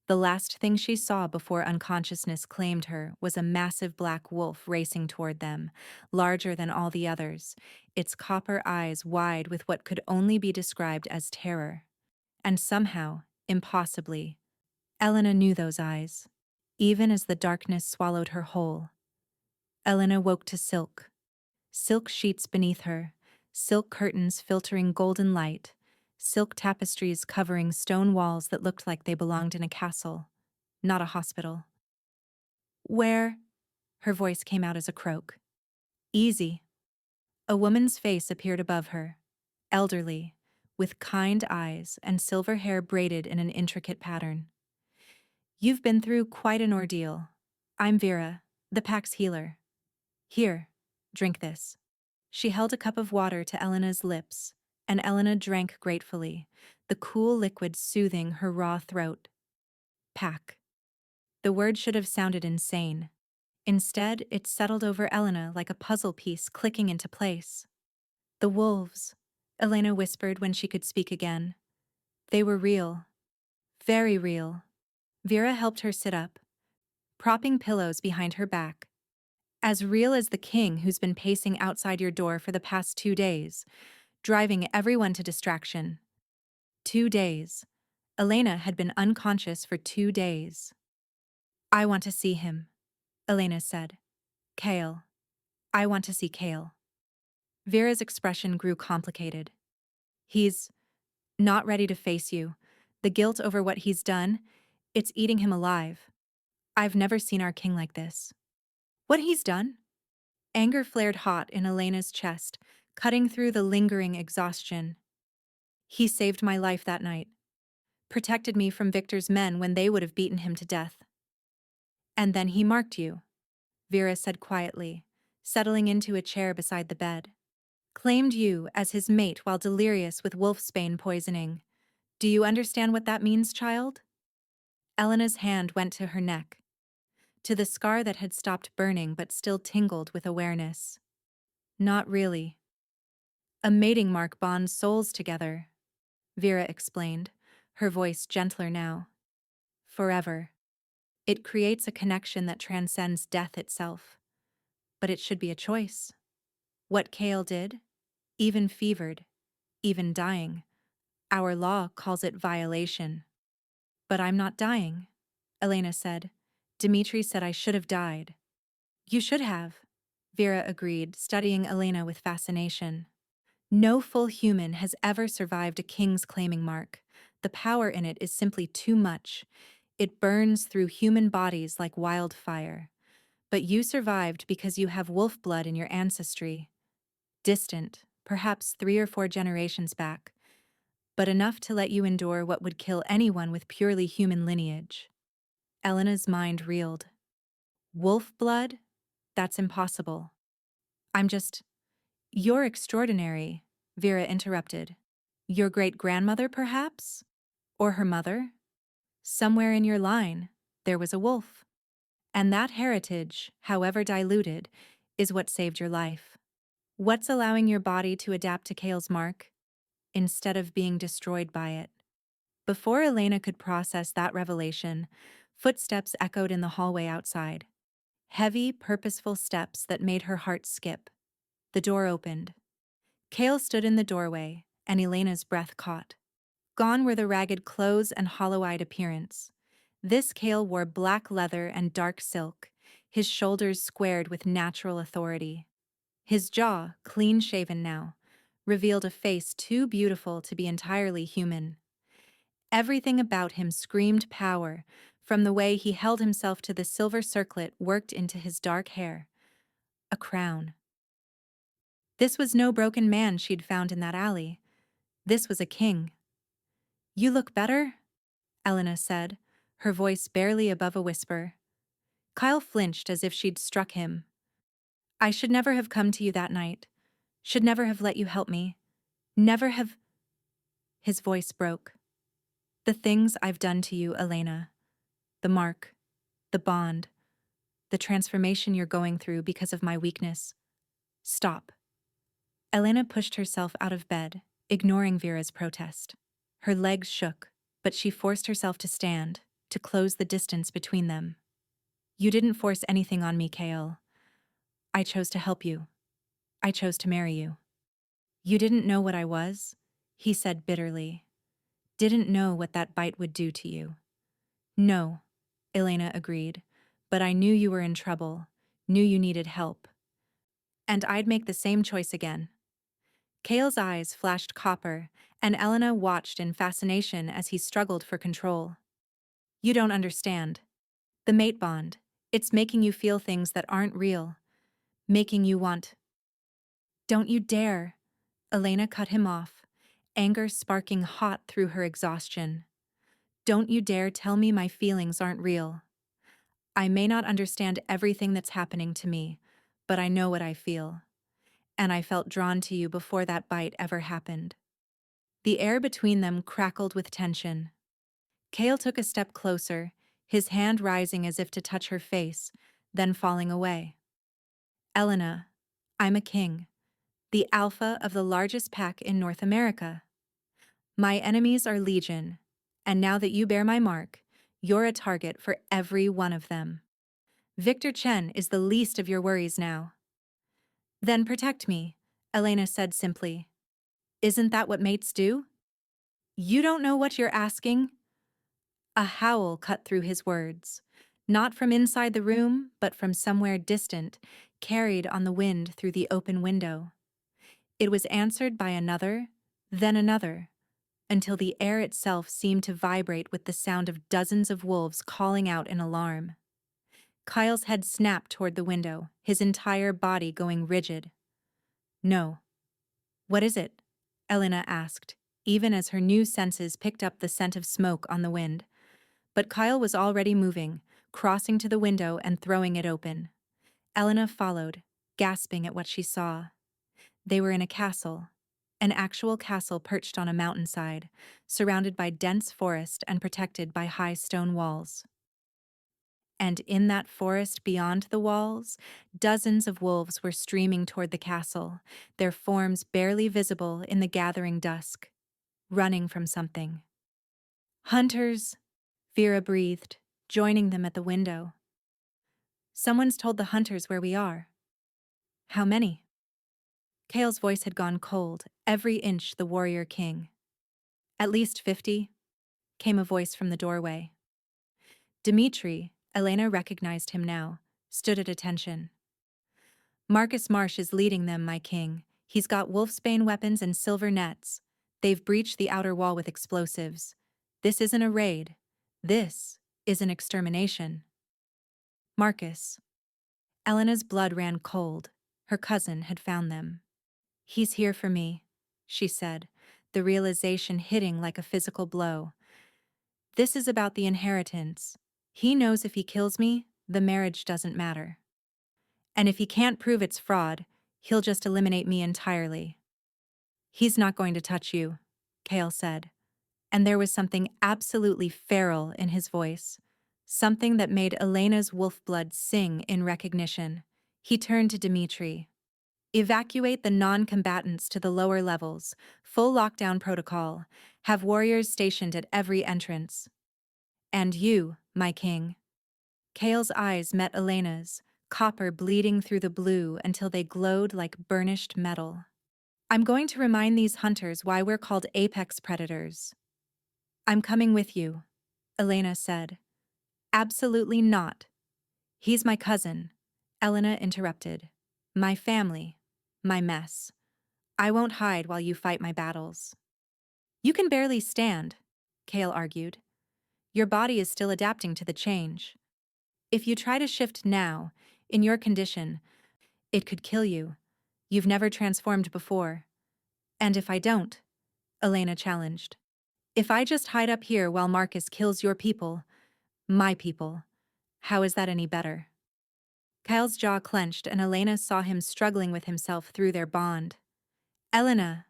Speaker 1: The last thing she saw before unconsciousness claimed her was a massive black wolf racing toward them, larger than all the others, its copper eyes wide with what could only be described as terror. And somehow, impossibly, Elena knew those eyes, even as the darkness swallowed her whole. Elena woke to silk. Silk sheets beneath her, silk curtains filtering golden light, silk tapestries covering stone walls that looked like they belonged in a castle, not a hospital. "Where?" Her voice came out as a croak. "Easy." A woman's face appeared above her, elderly, with kind eyes and silver hair braided in an intricate pattern. "You've been through quite an ordeal. I'm Vera, the pack's healer. Here, drink this." She held a cup of water to Elena's lips, and Elena drank gratefully, the cool liquid soothing her raw throat. Pack. The word should have sounded insane. Instead, it settled over Elena like a puzzle piece clicking into place. "The wolves," Elena whispered when she could speak again. "They were real. Very real." Vera helped her sit up, propping pillows behind her back. "As real as the king who's been pacing outside your door for the past 2 days, driving everyone to distraction." 2 days. Elena had been unconscious for 2 days. "I want to see him," Elena said. "Kale. I want to see Kale." Vera's expression grew complicated. "He's not ready to face you. The guilt over what he's done, it's eating him alive. I've never seen our king like this." "What he's done?" Anger flared hot in Elena's chest, cutting through the lingering exhaustion. "He saved my life that night. Protected me from Victor's men when they would have beaten him to death." "And then he marked you," Vera said quietly, settling into a chair beside the bed. "Claimed you as his mate while delirious with wolfsbane poisoning. Do you understand what that means, child?" Elena's hand went to her neck, to the scar that had stopped burning but still tingled with awareness. "Not really. A mating mark bonds souls together," Vera explained, her voice gentler now. "Forever. It creates a connection that transcends death itself. But it should be a choice. What Kale did, even fevered, even dying, our law calls it violation." "But I'm not dying," Elena said. "Dmitri said I should have died." "You should have," Vera agreed, studying Elena with fascination. "No full human has ever survived a king's claiming mark. The power in it is simply too much. It burns through human bodies like wildfire. But you survived because you have wolf blood in your ancestry. Distant, perhaps 3 or 4 generations back, but enough to let you endure what would kill anyone with purely human lineage. Elena's mind reeled. Wolf blood? That's impossible. You're extraordinary, Vera interrupted. Your great-grandmother, perhaps? Or her mother? Somewhere in your line, there was a wolf. And that heritage, however diluted, is what saved your life. What's allowing your body to adapt to Kale's mark, instead of being destroyed by it? Before Elena could process that revelation, footsteps echoed in the hallway outside. Heavy, purposeful steps that made her heart skip. The door opened. Kale stood in the doorway, and Elena's breath caught. Gone were the ragged clothes and hollow-eyed appearance. This Kale wore black leather and dark silk, his shoulders squared with natural authority. His jaw, clean-shaven now, revealed a face too beautiful to be entirely human. Everything about him screamed power, from the way he held himself to the silver circlet worked into his dark hair. A crown. This was no broken man she'd found in that alley. This was a king. "You look better?" Elena said, her voice barely above a whisper. Kyle flinched as if she'd struck him. "I should never have come to you that night. Should never have let you help me. Never have—" His voice broke. "The things I've done to you, Elena. The mark. The bond. The transformation you're going through because of my weakness. Stop." Elena pushed herself out of bed, ignoring Vera's protest. Her legs shook, but she forced herself to stand, to close the distance between them. "You didn't force anything on me, Kale. I chose to help you. I chose to marry you." "You didn't know what I was?" he said bitterly. "Didn't know what that bite would do to you." "No," Elena agreed, "but I knew you were in trouble, knew you needed help. And I'd make the same choice again." Kale's eyes flashed copper, and Elena watched in fascination as he struggled for control. "You don't understand. The mate bond, it's making you feel things that aren't real. Making you want—" "Don't you dare!" Elena cut him off, anger sparking hot through her exhaustion. "Don't you dare tell me my feelings aren't real. I may not understand everything that's happening to me, but I know what I feel. And I felt drawn to you before that bite ever happened." The air between them crackled with tension. Kale took a step closer, his hand rising as if to touch her face, then falling away. "Elena, I'm a king, the alpha of the largest pack in North America. My enemies are legion, and now that you bear my mark, you're a target for every one of them. Victor Chen is the least of your worries now." "Then protect me," Elena said simply. "Isn't that what mates do?" "You don't know what you're asking?" A howl cut through his words, not from inside the room, but from somewhere distant, carried on the wind through the open window. It was answered by another, then another, until the air itself seemed to vibrate with the sound of dozens of wolves calling out in alarm. Kyle's head snapped toward the window, his entire body going rigid. "No." "What is it?" Elena asked, even as her new senses picked up the scent of smoke on the wind. But Kyle was already moving, crossing to the window and throwing it open. Elena followed, gasping at what she saw. They were in a castle, an actual castle perched on a mountainside, surrounded by dense forest and protected by high stone walls. And in that forest beyond the walls, dozens of wolves were streaming toward the castle, their forms barely visible in the gathering dusk, running from something. "Hunters," Vera breathed, joining them at the window. "Someone's told the hunters where we are." "How many?" Kale's voice had gone cold, every inch the warrior king. "At least 50, came a voice from the doorway. Dimitri, Elena recognized him now, stood at attention. "Marcus Marsh is leading them, my king. He's got wolfsbane weapons and silver nets. They've breached the outer wall with explosives. This isn't a raid. This is an extermination. Marcus. Elena's blood ran cold. Her cousin had found them. He's here for me, she said, the realization hitting like a physical blow. This is about the inheritance. He knows if he kills me, the marriage doesn't matter. And if he can't prove it's fraud, he'll just eliminate me entirely. He's not going to touch you, Cale said. And there was something absolutely feral in his voice. Something that made Elena's wolf blood sing in recognition. He turned to Dmitri. Evacuate the non-combatants to the lower levels. Full lockdown protocol. Have warriors stationed at every entrance. And you, my king. Cale's eyes met Elena's, copper bleeding through the blue until they glowed like burnished metal. I'm going to remind these hunters why we're called apex predators. I'm coming with you, Elena said. Absolutely not. He's my cousin, Elena interrupted. My family, my mess. I won't hide while you fight my battles. You can barely stand, Cale argued. Your body is still adapting to the change. If you try to shift now, in your condition, it could kill you. You've never transformed before. And if I don't, Elena challenged. If I just hide up here while Marcus kills your people, my people, how is that any better? Kyle's jaw clenched and Elena saw him struggling with himself through their bond. Elena!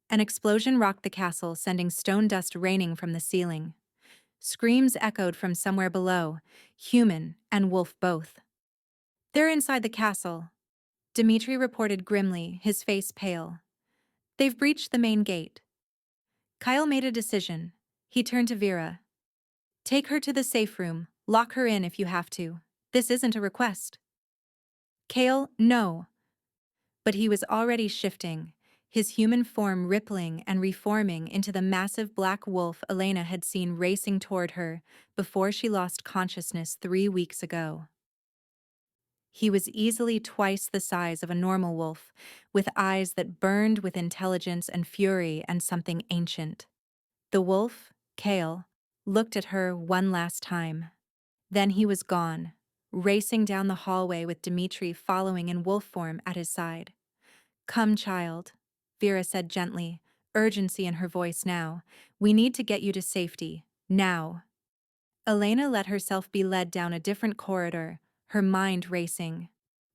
Speaker 1: An explosion rocked the castle, sending stone dust raining from the ceiling. Screams echoed from somewhere below, human and wolf both. They're inside the castle, Dmitri reported grimly, his face pale. They've breached the main gate. Kyle made a decision. He turned to Vera. Take her to the safe room. Lock her in if you have to. This isn't a request. Kale, no. But he was already shifting, his human form rippling and reforming into the massive black wolf Elena had seen racing toward her before she lost consciousness 3 weeks ago. He was easily twice the size of a normal wolf, with eyes that burned with intelligence and fury and something ancient. The wolf, Kale, looked at her one last time. Then he was gone, racing down the hallway with Dmitri following in wolf form at his side. Come, child, Vera said gently, urgency in her voice now. We need to get you to safety, now. Elena let herself be led down a different corridor, her mind racing.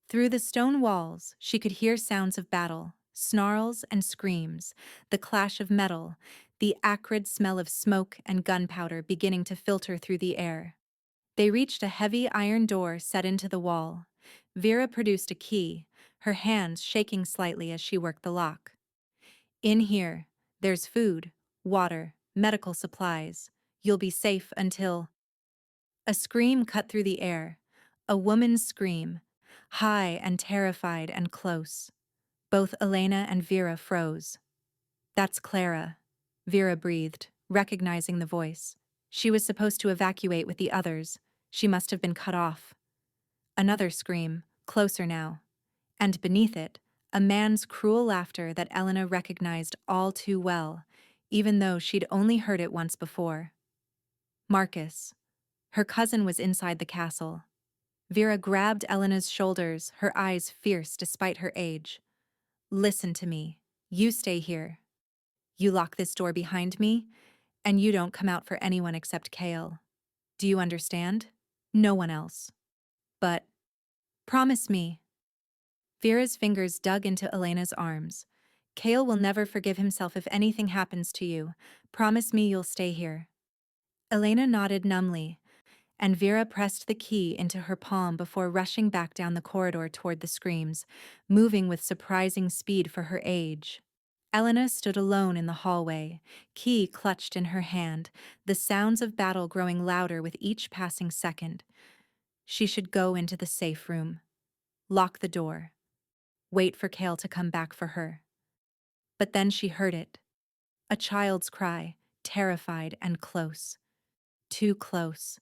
Speaker 1: Through the stone walls, she could hear sounds of battle, snarls and screams, the clash of metal, the acrid smell of smoke and gunpowder beginning to filter through the air. They reached a heavy iron door set into the wall. Vera produced a key, her hands shaking slightly as she worked the lock. In here, there's food, water, medical supplies. You'll be safe until... A scream cut through the air, a woman's scream, high and terrified and close. Both Elena and Vera froze. That's Clara, Vera breathed, recognizing the voice. She was supposed to evacuate with the others. She must have been cut off. Another scream, closer now. And beneath it, a man's cruel laughter that Elena recognized all too well, even though she'd only heard it once before. Marcus. Her cousin was inside the castle. Vera grabbed Elena's shoulders, her eyes fierce despite her age. Listen to me. You stay here. You lock this door behind me, and you don't come out for anyone except Kale. Do you understand? No one else. But promise me. Vera's fingers dug into Elena's arms. Kale will never forgive himself if anything happens to you. Promise me you'll stay here. Elena nodded numbly, and Vera pressed the key into her palm before rushing back down the corridor toward the screams, moving with surprising speed for her age. Elena stood alone in the hallway, key clutched in her hand, the sounds of battle growing louder with each passing second. She should go into the safe room. Lock the door. Wait for Kale to come back for her. But then she heard it. A child's cry, terrified and close. Too close.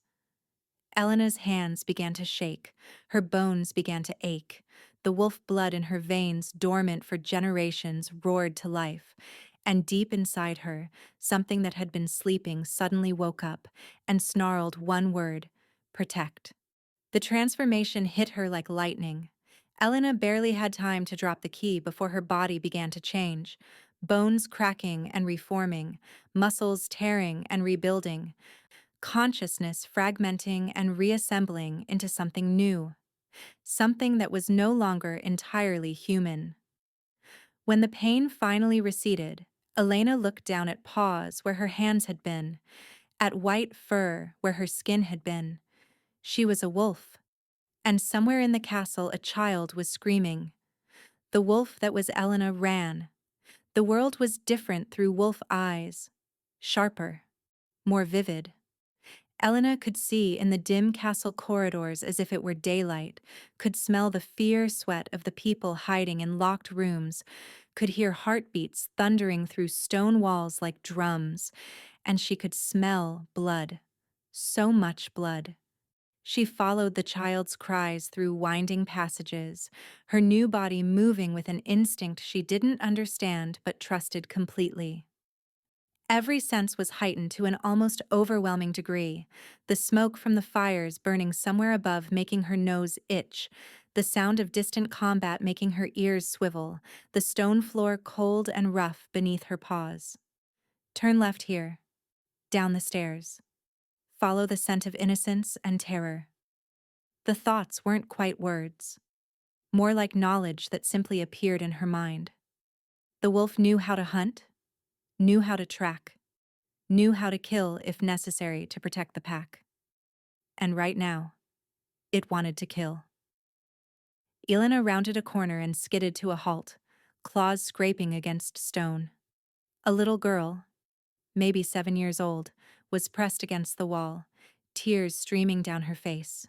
Speaker 1: Elena's hands began to shake, her bones began to ache. The wolf blood in her veins, dormant for generations, roared to life. And deep inside her, something that had been sleeping suddenly woke up and snarled one word: protect. The transformation hit her like lightning. Elena barely had time to drop the key before her body began to change, bones cracking and reforming, muscles tearing and rebuilding, consciousness fragmenting and reassembling into something new, something that was no longer entirely human. When the pain finally receded, Elena looked down at paws where her hands had been, at white fur where her skin had been. She was a wolf. And somewhere in the castle a child was screaming. The wolf that was Elena ran. The world was different through wolf eyes. Sharper. More vivid. Elena could see in the dim castle corridors as if it were daylight, could smell the fear sweat of the people hiding in locked rooms, could hear heartbeats thundering through stone walls like drums, and she could smell blood. So much blood. She followed the child's cries through winding passages, her new body moving with an instinct she didn't understand but trusted completely. Every sense was heightened to an almost overwhelming degree, the smoke from the fires burning somewhere above making her nose itch, the sound of distant combat making her ears swivel, the stone floor cold and rough beneath her paws. Turn left here, down the stairs. Follow the scent of innocence and terror. The thoughts weren't quite words, more like knowledge that simply appeared in her mind. The wolf knew how to hunt, knew how to track, knew how to kill if necessary to protect the pack. And right now, it wanted to kill. Elena rounded a corner and skidded to a halt, claws scraping against stone. A little girl, maybe 7 years old, was pressed against the wall, tears streaming down her face.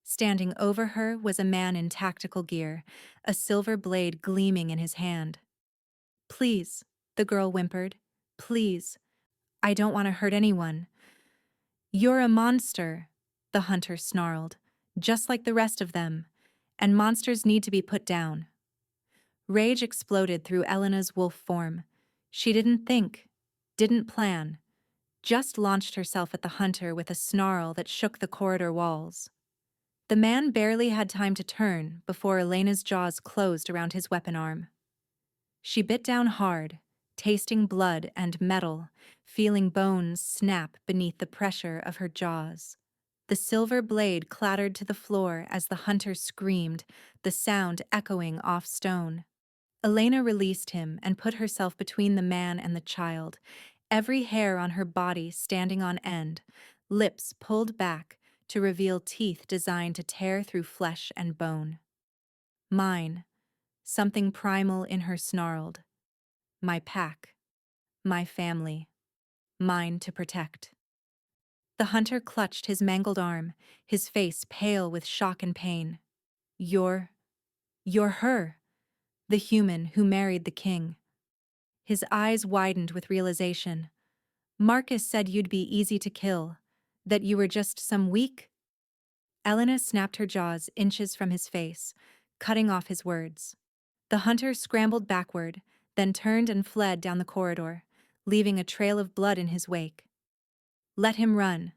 Speaker 1: Standing over her was a man in tactical gear, a silver blade gleaming in his hand. "Please," the girl whimpered. "Please. I don't want to hurt anyone." "You're a monster," the hunter snarled, "just like the rest of them, and monsters need to be put down." Rage exploded through Elena's wolf form. She didn't think, didn't plan, just launched herself at the hunter with a snarl that shook the corridor walls. The man barely had time to turn before Elena's jaws closed around his weapon arm. She bit down hard, tasting blood and metal, feeling bones snap beneath the pressure of her jaws. The silver blade clattered to the floor as the hunter screamed, the sound echoing off stone. Elena released him and put herself between the man and the child, every hair on her body standing on end, lips pulled back to reveal teeth designed to tear through flesh and bone. "Mine," something primal in her snarled. "My pack. My family. Mine to protect." The hunter clutched his mangled arm, his face pale with shock and pain. You're her, the human who married the king." His eyes widened with realization. "Marcus said you'd be easy to kill, that you were just some weak—" Elena snapped her jaws inches from his face, cutting off his words. The hunter scrambled backward, then turned and fled down the corridor, leaving a trail of blood in his wake. Let him run.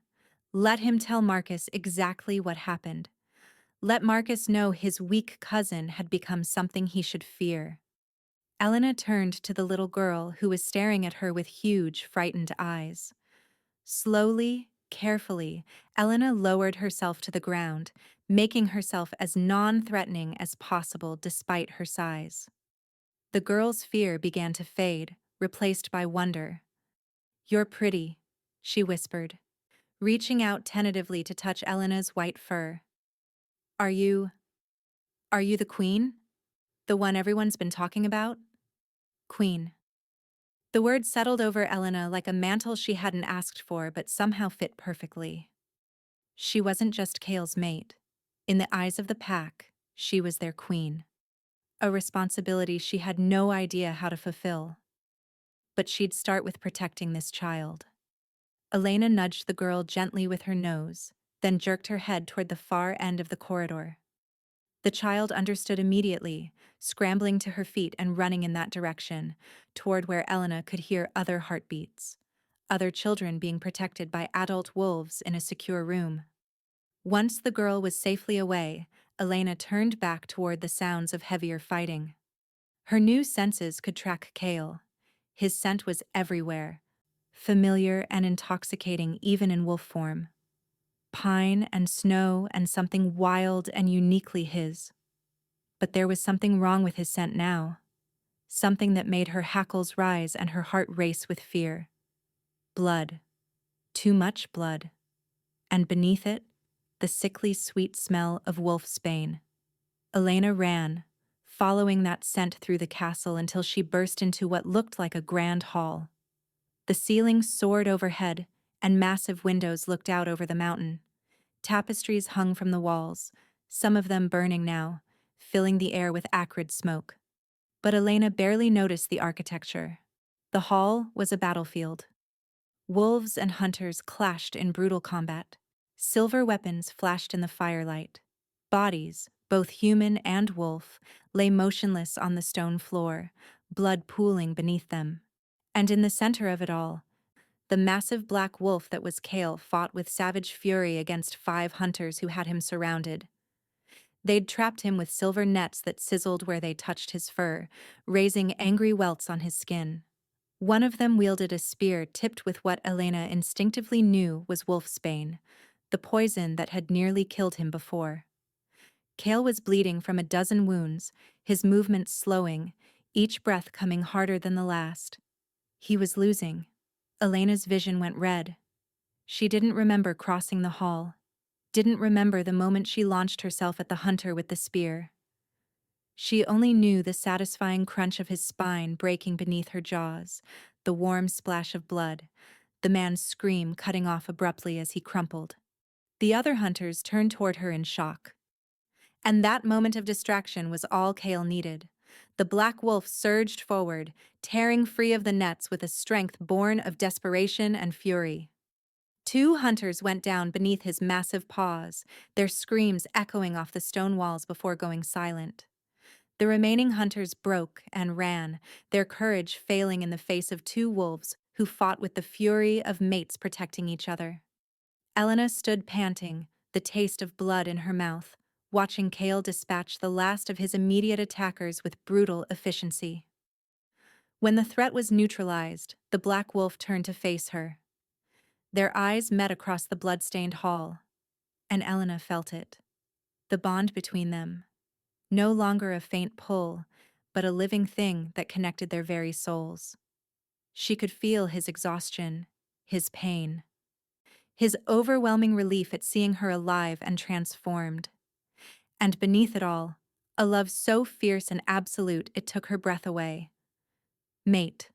Speaker 1: Let him tell Marcus exactly what happened. Let Marcus know his weak cousin had become something he should fear. Elena turned to the little girl who was staring at her with huge, frightened eyes. Slowly, carefully, Elena lowered herself to the ground, making herself as non-threatening as possible despite her size. The girl's fear began to fade, replaced by wonder. "You're pretty," she whispered, reaching out tentatively to touch Elena's white fur. Are you the queen? The one everyone's been talking about?" Queen. The word settled over Elena like a mantle she hadn't asked for but somehow fit perfectly. She wasn't just Kale's mate. In the eyes of the pack, she was their queen. A responsibility she had no idea how to fulfill. But she'd start with protecting this child. Elena nudged the girl gently with her nose, then jerked her head toward the far end of the corridor. The child understood immediately, scrambling to her feet and running in that direction, toward where Elena could hear other heartbeats, other children being protected by adult wolves in a secure room. Once the girl was safely away, Elena turned back toward the sounds of heavier fighting. Her new senses could track Kale. His scent was everywhere, familiar and intoxicating even in wolf form. Pine and snow and something wild and uniquely his. But there was something wrong with his scent now. Something that made her hackles rise and her heart race with fear. Blood. Too much blood. And beneath it, the sickly sweet smell of wolfsbane. Elena ran, following that scent through the castle until she burst into what looked like a grand hall. The ceiling soared overhead, and massive windows looked out over the mountain. Tapestries hung from the walls, some of them burning now, filling the air with acrid smoke. But Elena barely noticed the architecture. The hall was a battlefield. Wolves and hunters clashed in brutal combat. Silver weapons flashed in the firelight. Bodies, both human and wolf, lay motionless on the stone floor, blood pooling beneath them. And in the center of it all, the massive black wolf that was Kale fought with savage fury against 5 hunters who had him surrounded. They'd trapped him with silver nets that sizzled where they touched his fur, raising angry welts on his skin. One of them wielded a spear tipped with what Elena instinctively knew was wolfsbane, the poison that had nearly killed him before. Kale was bleeding from a dozen wounds, his movements slowing, each breath coming harder than the last. He was losing. Elena's vision went red. She didn't remember crossing the hall, didn't remember the moment she launched herself at the hunter with the spear. She only knew the satisfying crunch of his spine breaking beneath her jaws, the warm splash of blood, the man's scream cutting off abruptly as he crumpled. The other hunters turned toward her in shock. And that moment of distraction was all Kale needed. The black wolf surged forward, tearing free of the nets with a strength born of desperation and fury. 2 hunters went down beneath his massive paws, their screams echoing off the stone walls before going silent. The remaining hunters broke and ran, their courage failing in the face of 2 wolves who fought with the fury of mates protecting each other. Elena stood panting, the taste of blood in her mouth, watching Kale dispatch the last of his immediate attackers with brutal efficiency. When the threat was neutralized, the black wolf turned to face her. Their eyes met across the blood-stained hall, and Elena felt it. The bond between them. No longer a faint pull, but a living thing that connected their very souls. She could feel his exhaustion, his pain, his overwhelming relief at seeing her alive and transformed. And beneath it all, a love so fierce and absolute it took her breath away. Mate.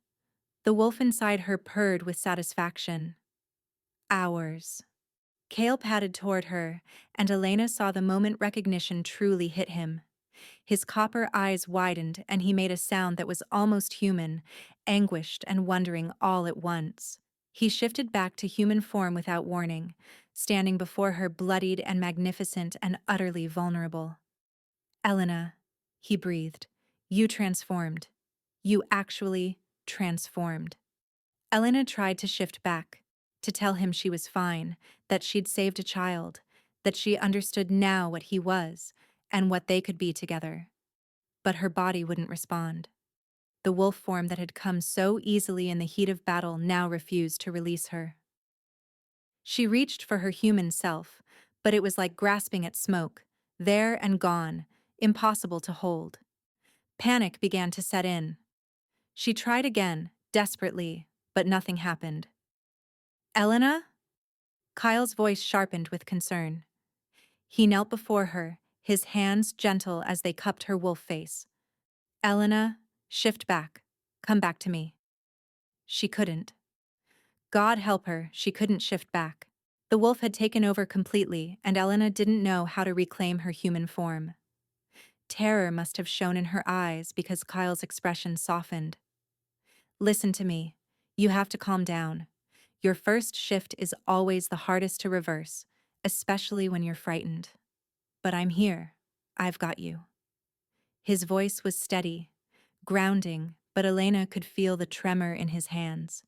Speaker 1: The wolf inside her purred with satisfaction. Ours. Kale padded toward her, and Elena saw the moment recognition truly hit him. His copper eyes widened, and he made a sound that was almost human, anguished and wondering all at once. He shifted back to human form without warning, standing before her bloodied and magnificent and utterly vulnerable. Elena, he breathed, you transformed. You actually transformed. Elena tried to shift back, to tell him she was fine, that she'd saved a child, that she understood now what he was, and what they could be together. But her body wouldn't respond. The wolf form that had come so easily in the heat of battle now refused to release her. She reached for her human self, but it was like grasping at smoke, there and gone, impossible to hold. Panic began to set in. She tried again, desperately, but nothing happened. Elena? Kyle's voice sharpened with concern. He knelt before her, his hands gentle as they cupped her wolf face. Elena, shift back. Come back to me. She couldn't. God help her, she couldn't shift back. The wolf had taken over completely, and Elena didn't know how to reclaim her human form. Terror must have shown in her eyes because Kyle's expression softened. Listen to me. You have to calm down. Your first shift is always the hardest to reverse, especially when you're frightened. But I'm here. I've got you. His voice was steady, grounding, but Elena could feel the tremor in his hands.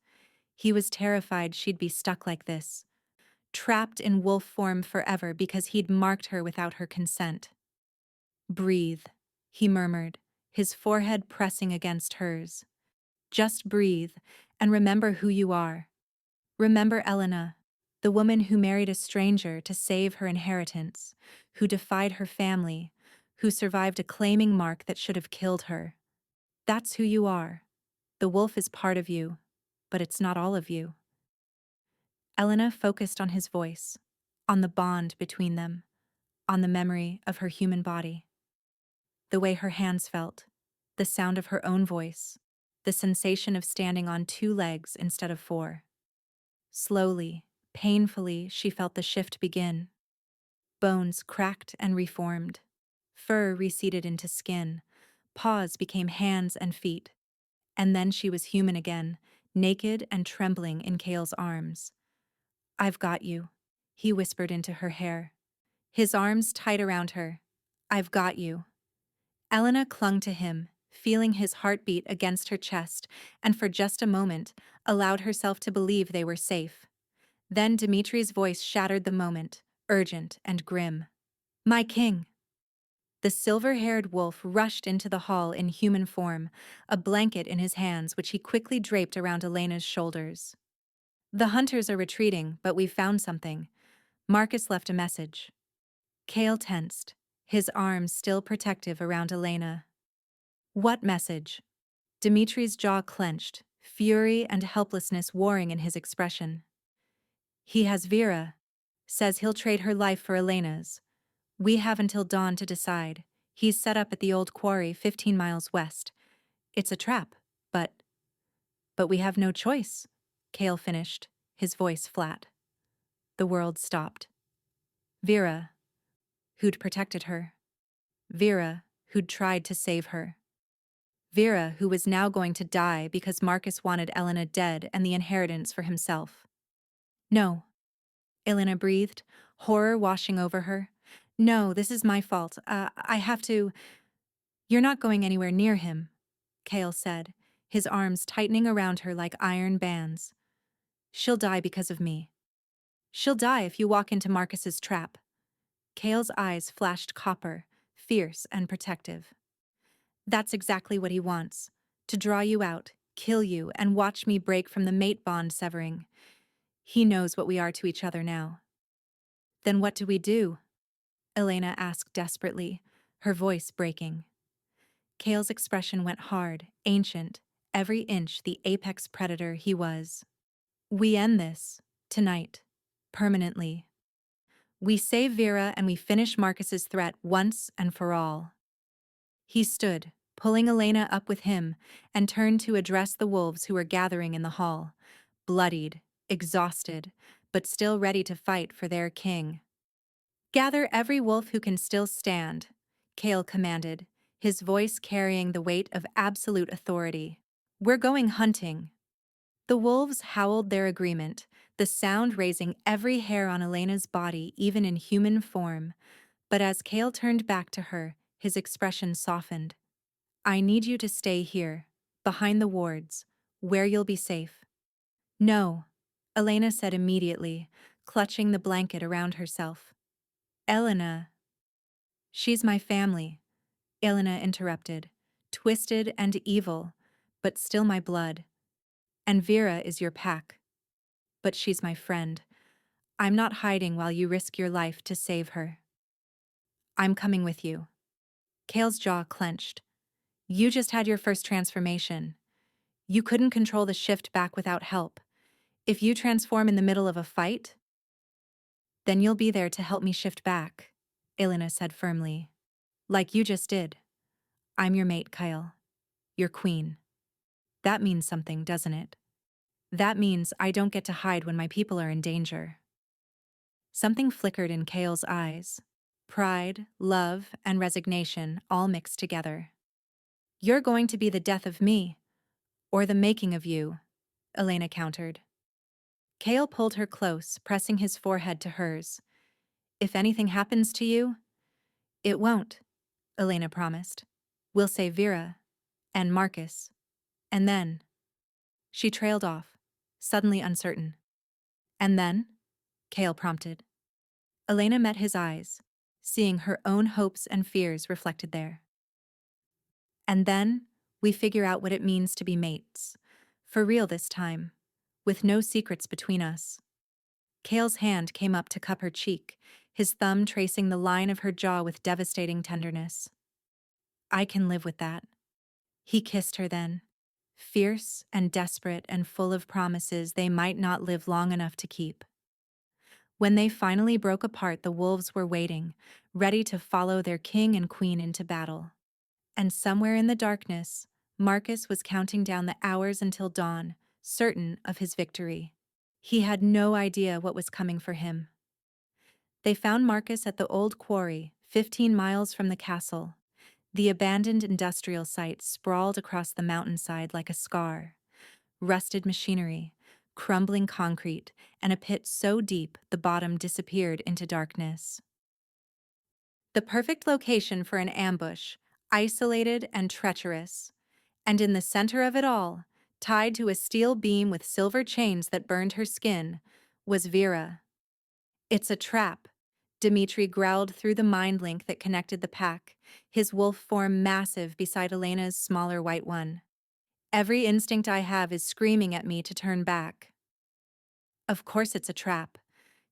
Speaker 1: He was terrified she'd be stuck like this, trapped in wolf form forever because he'd marked her without her consent. Breathe, he murmured, his forehead pressing against hers. Just breathe, and remember who you are. Remember Elena, the woman who married a stranger to save her inheritance, who defied her family, who survived a claiming mark that should have killed her. That's who you are. The wolf is part of you, but it's not all of you. Elena focused on his voice, on the bond between them, on the memory of her human body. The way her hands felt, the sound of her own voice, the sensation of standing on 2 legs instead of 4. Slowly, painfully, she felt the shift begin. Bones cracked and reformed. Fur receded into skin. Paws became hands and feet. And then she was human again, naked and trembling in Kale's arms. I've got you, he whispered into her hair. His arms tight around her. I've got you. Elena clung to him, feeling his heartbeat against her chest, and for just a moment, allowed herself to believe they were safe. Then Dimitri's voice shattered the moment, urgent and grim. My king! The silver-haired wolf rushed into the hall in human form, a blanket in his hands which he quickly draped around Elena's shoulders. The hunters are retreating, but we've found something. Marcus left a message. Kale tensed, his arms still protective around Elena. What message? Dimitri's jaw clenched, fury and helplessness warring in his expression. He has Vera. Says he'll trade her life for Elena's. We have until dawn to decide. He's set up at the old quarry 15 miles west. It's a trap, but we have no choice, Kale finished, his voice flat. The world stopped. Vera, who'd protected her. Vera, who'd tried to save her. Vera, who was now going to die because Marcus wanted Elena dead and the inheritance for himself. No, Elena breathed, horror washing over her. No, this is my fault. I have to. You're not going anywhere near him, Kale said, his arms tightening around her like iron bands. She'll die because of me. She'll die if you walk into Marcus's trap. Kale's eyes flashed copper, fierce and protective. That's exactly what he wants. To draw you out, kill you, and watch me break from the mate bond severing. He knows what we are to each other now. Then what do we do? Elena asked desperately, her voice breaking. Kale's expression went hard, ancient, every inch the apex predator he was. We end this, tonight, permanently. We save Vera and we finish Marcus's threat once and for all. He stood, pulling Elena up with him, and turned to address the wolves who were gathering in the hall, bloodied, exhausted, but still ready to fight for their king. Gather every wolf who can still stand, Kale commanded, his voice carrying the weight of absolute authority. We're going hunting. The wolves howled their agreement, the sound raising every hair on Elena's body even in human form, but as Kale turned back to her, his expression softened. I need you to stay here, behind the wards, where you'll be safe. No, Elena said immediately, clutching the blanket around herself. Elena. She's my family, Elena interrupted, twisted and evil, but still my blood. And Vera is your pack. But she's my friend. I'm not hiding while you risk your life to save her. I'm coming with you. Kale's jaw clenched. You just had your first transformation. You couldn't control the shift back without help. If you transform in the middle of a fight, then you'll be there to help me shift back, Elena said firmly. Like you just did. I'm your mate, Kyle. Your queen. That means something, doesn't it? That means I don't get to hide when my people are in danger. Something flickered in Kale's eyes. Pride, love, and resignation all mixed together. You're going to be the death of me, or the making of you, Elena countered. Kale pulled her close, pressing his forehead to hers. If anything happens to you, it won't. Elena promised. We'll save Vera. And Marcus. And then. She trailed off, suddenly uncertain. And then? Cale prompted. Elena met his eyes, seeing her own hopes and fears reflected there. And then, we figure out what it means to be mates. For real this time. With no secrets between us. Cale's hand came up to cup her cheek, his thumb tracing the line of her jaw with devastating tenderness. I can live with that. He kissed her then, fierce and desperate and full of promises they might not live long enough to keep. When they finally broke apart, the wolves were waiting, ready to follow their king and queen into battle. And somewhere in the darkness, Marcus was counting down the hours until dawn, certain of his victory. He had no idea what was coming for him. They found Marcus at the old quarry, 15 miles from the castle. The abandoned industrial site sprawled across the mountainside like a scar. Rusted machinery, crumbling concrete, and a pit so deep the bottom disappeared into darkness. The perfect location for an ambush, isolated and treacherous. And in the center of it all, tied to a steel beam with silver chains that burned her skin, was Vera. It's a trap, Dmitri growled through the mind link that connected the pack, his wolf form massive beside Elena's smaller white one. Every instinct I have is screaming at me to turn back. Of course it's a trap,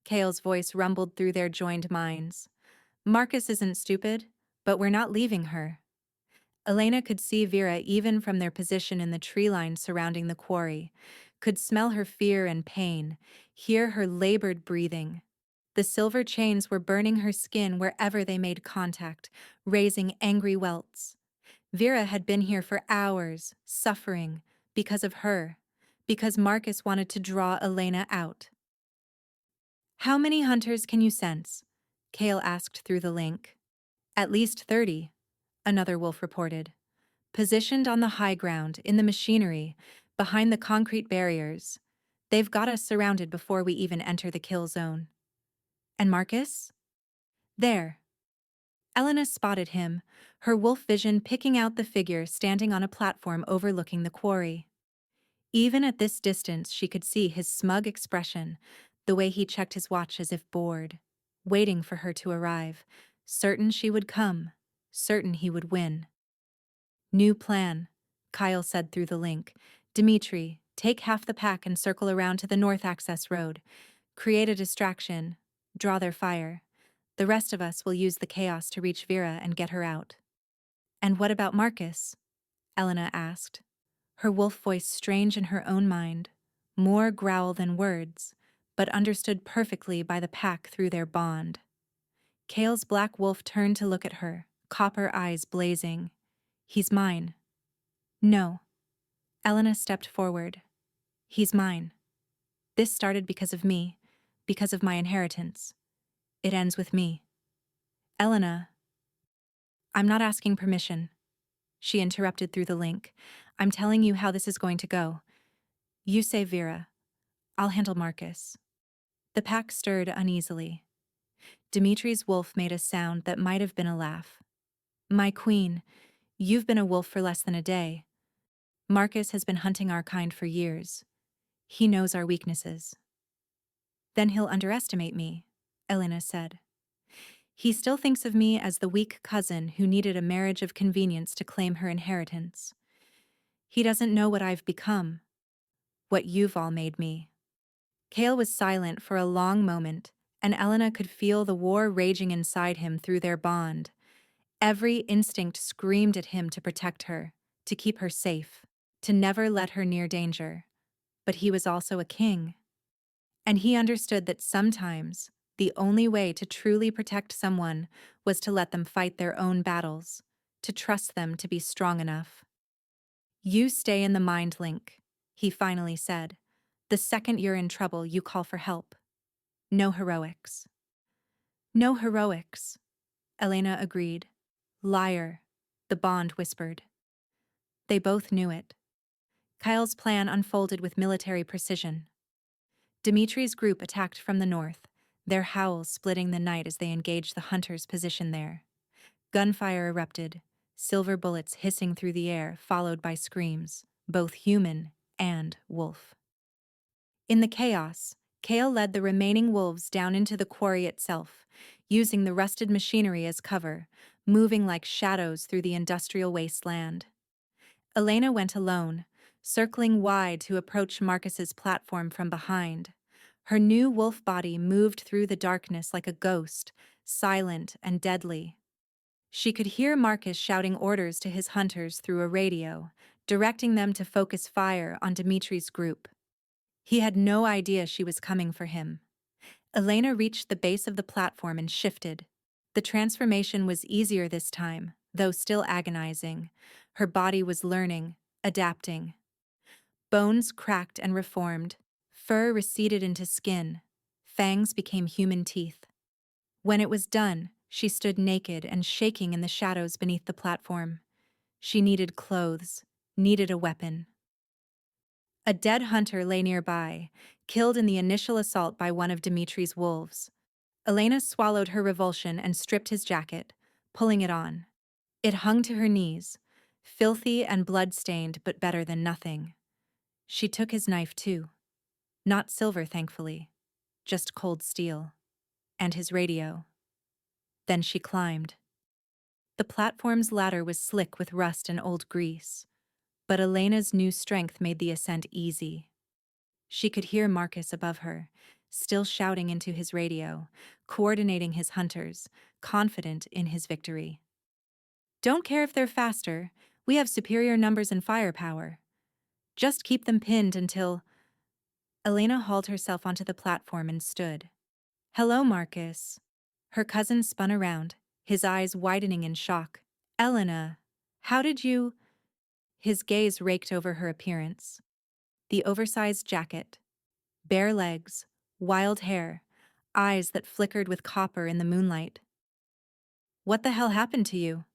Speaker 1: Cale's voice rumbled through their joined minds. Marcus isn't stupid, but we're not leaving her. Elena could see Vera even from their position in the tree line surrounding the quarry, could smell her fear and pain, hear her labored breathing. The silver chains were burning her skin wherever they made contact, raising angry welts. Vera had been here for hours, suffering, because of her, because Marcus wanted to draw Elena out. How many hunters can you sense? Cale asked through the link. At least 30, another wolf reported. Positioned on the high ground, in the machinery, behind the concrete barriers. They've got us surrounded before we even enter the kill zone. And Marcus? There. Elena spotted him, her wolf vision picking out the figure standing on a platform overlooking the quarry. Even at this distance, she could see his smug expression, the way he checked his watch as if bored, waiting for her to arrive, certain she would come, certain he would win. New plan, Kyle said through the link. Dmitri, take half the pack and circle around to the north access road. Create a distraction. Draw their fire. The rest of us will use the chaos to reach Vera and get her out. And what about Marcus? Elena asked, her wolf voice strange in her own mind, more growl than words, but understood perfectly by the pack through their bond. Cale's black wolf turned to look at her, copper eyes blazing. He's mine. No. Elena stepped forward. He's mine. This started because of me, because of my inheritance. It ends with me. Elena. I'm not asking permission. She interrupted through the link. I'm telling you how this is going to go. You save Vera. I'll handle Marcus. The pack stirred uneasily. Dimitri's wolf made a sound that might have been a laugh. My queen, you've been a wolf for less than a day. Marcus has been hunting our kind for years. He knows our weaknesses. Then he'll underestimate me, Elena said. He still thinks of me as the weak cousin who needed a marriage of convenience to claim her inheritance. He doesn't know what I've become, what you've all made me. Cale was silent for a long moment, and Elena could feel the war raging inside him through their bond. Every instinct screamed at him to protect her, to keep her safe, to never let her near danger. But he was also a king. And he understood that sometimes the only way to truly protect someone was to let them fight their own battles, to trust them to be strong enough. You stay in the mind link, he finally said. The second you're in trouble, you call for help. No heroics. No heroics, Elena agreed. Liar, the bond whispered. They both knew it. Kyle's plan unfolded with military precision. Dimitri's group attacked from the north, their howls splitting the night as they engaged the hunters positioned there. Gunfire erupted, silver bullets hissing through the air, followed by screams, both human and wolf. In the chaos, Kale led the remaining wolves down into the quarry itself, using the rusted machinery as cover, moving like shadows through the industrial wasteland. Elena went alone, circling wide to approach Marcus's platform from behind. Her new wolf body moved through the darkness like a ghost, silent and deadly. She could hear Marcus shouting orders to his hunters through a radio, directing them to focus fire on Dimitri's group. He had no idea she was coming for him. Elena reached the base of the platform and shifted. The transformation was easier this time, though still agonizing. Her body was learning, adapting. Bones cracked and reformed. Fur receded into skin. Fangs became human teeth. When it was done, she stood naked and shaking in the shadows beneath the platform. She needed clothes, needed a weapon. A dead hunter lay nearby, killed in the initial assault by one of Dimitri's wolves. Elena swallowed her revulsion and stripped his jacket, pulling it on. It hung to her knees, filthy and blood-stained but better than nothing. She took his knife too. Not silver, thankfully, just cold steel. And his radio. Then she climbed. The platform's ladder was slick with rust and old grease, but Elena's new strength made the ascent easy. She could hear Marcus above her, still shouting into his radio, coordinating his hunters, confident in his victory. "Don't care if they're faster, we have superior numbers and firepower. Just keep them pinned until—" Elena hauled herself onto the platform and stood. "Hello, Marcus." Her cousin spun around, his eyes widening in shock. "Elena, how did you—" His gaze raked over her appearance. The oversized jacket, bare legs, wild hair, eyes that flickered with copper in the moonlight. "What the hell happened to you?"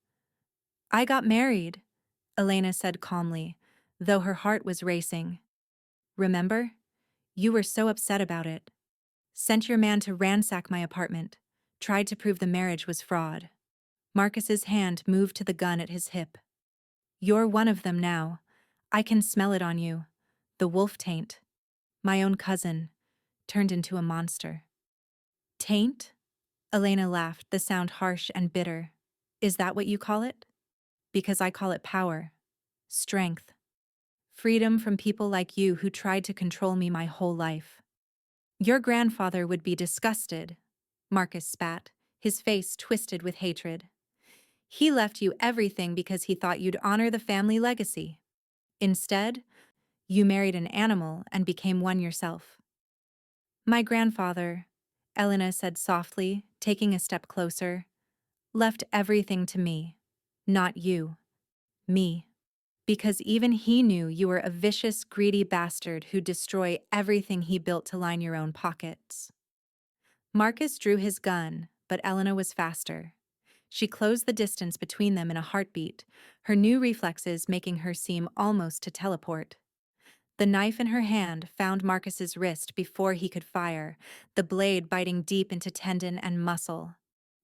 Speaker 1: "I got married," Elena said calmly, though her heart was racing. "Remember? You were so upset about it. Sent your man to ransack my apartment, tried to prove the marriage was fraud." Marcus's hand moved to the gun at his hip. "You're one of them now. I can smell it on you. The wolf taint. My own cousin, turned into a monster." "Taint?" Elena laughed, the sound harsh and bitter. "Is that what you call it?" "Because I call it power. Strength. Freedom from people like you who tried to control me my whole life." "Your grandfather would be disgusted," Marcus spat, his face twisted with hatred. "He left you everything because he thought you'd honor the family legacy. Instead, you married an animal and became one yourself." "My grandfather," Elena said softly, taking a step closer, "left everything to me. Not you. Me. Because even he knew you were a vicious, greedy bastard who'd destroy everything he built to line your own pockets." Marcus drew his gun, but Elena was faster. She closed the distance between them in a heartbeat, her new reflexes making her seem almost to teleport. The knife in her hand found Marcus's wrist before he could fire, the blade biting deep into tendon and muscle.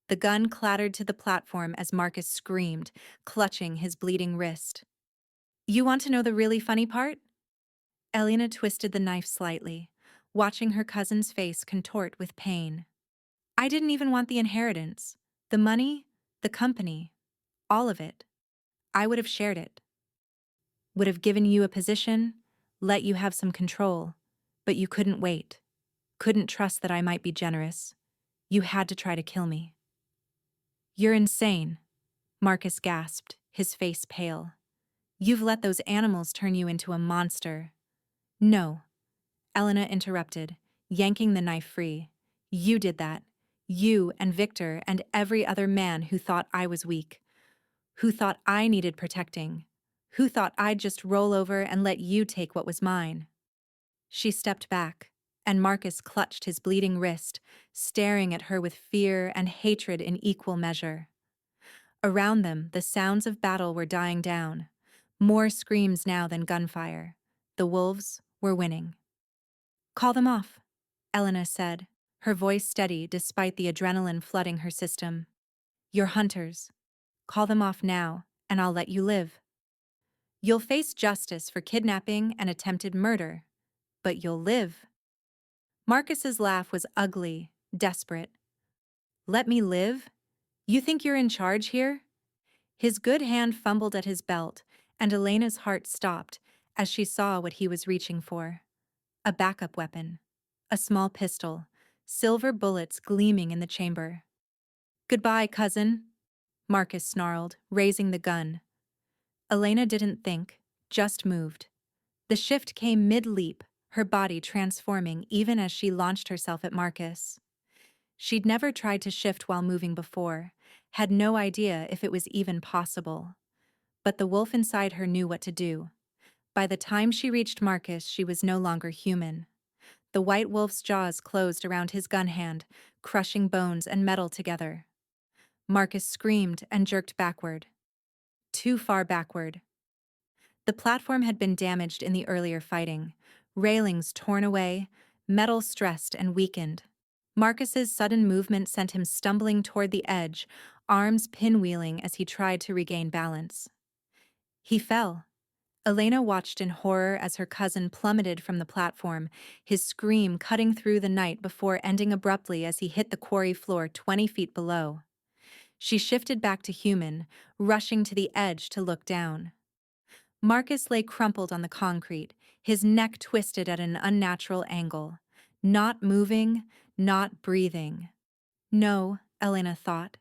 Speaker 1: The gun clattered to the platform as Marcus screamed, clutching his bleeding wrist. "You want to know the really funny part?" Elena twisted the knife slightly, watching her cousin's face contort with pain. "I didn't even want the inheritance. The money, the company, all of it. I would have shared it. Would have given you a position, let you have some control, but you couldn't wait. Couldn't trust that I might be generous. You had to try to kill me." "You're insane," Marcus gasped, his face pale. "You've let those animals turn you into a monster." "No," Elena interrupted, yanking the knife free. "You did that. You and Victor and every other man who thought I was weak. Who thought I needed protecting. Who thought I'd just roll over and let you take what was mine." She stepped back, and Marcus clutched his bleeding wrist, staring at her with fear and hatred in equal measure. Around them, the sounds of battle were dying down. More screams now than gunfire. The wolves were winning. "Call them off," Elena said, her voice steady despite the adrenaline flooding her system. "You're hunters. Call them off now, and I'll let you live. You'll face justice for kidnapping and attempted murder, but you'll live. Marcus's laugh was ugly, desperate. Let me live? You think you're in charge here? His good hand fumbled at his belt, and Elena's heart stopped as she saw what he was reaching for. A backup weapon. A small pistol, silver bullets gleaming in the chamber. Goodbye, cousin, Marcus snarled, raising the gun. Elena didn't think, just moved. The shift came mid-leap, her body transforming even as she launched herself at Marcus. She'd never tried to shift while moving before, had no idea if it was even possible. But the wolf inside her knew what to do. By the time she reached Marcus, she was no longer human. The white wolf's jaws closed around his gun hand, crushing bones and metal together. Marcus screamed and jerked backward. Too far backward. The platform had been damaged in the earlier fighting, railings torn away, metal stressed and weakened. Marcus's sudden movement sent him stumbling toward the edge, arms pinwheeling as he tried to regain balance. He fell. Elena watched in horror as her cousin plummeted from the platform, his scream cutting through the night before ending abruptly as he hit the quarry floor 20 feet below. She shifted back to human, rushing to the edge to look down. Marcus lay crumpled on the concrete, his neck twisted at an unnatural angle. Not moving, not breathing. No, Elena thought.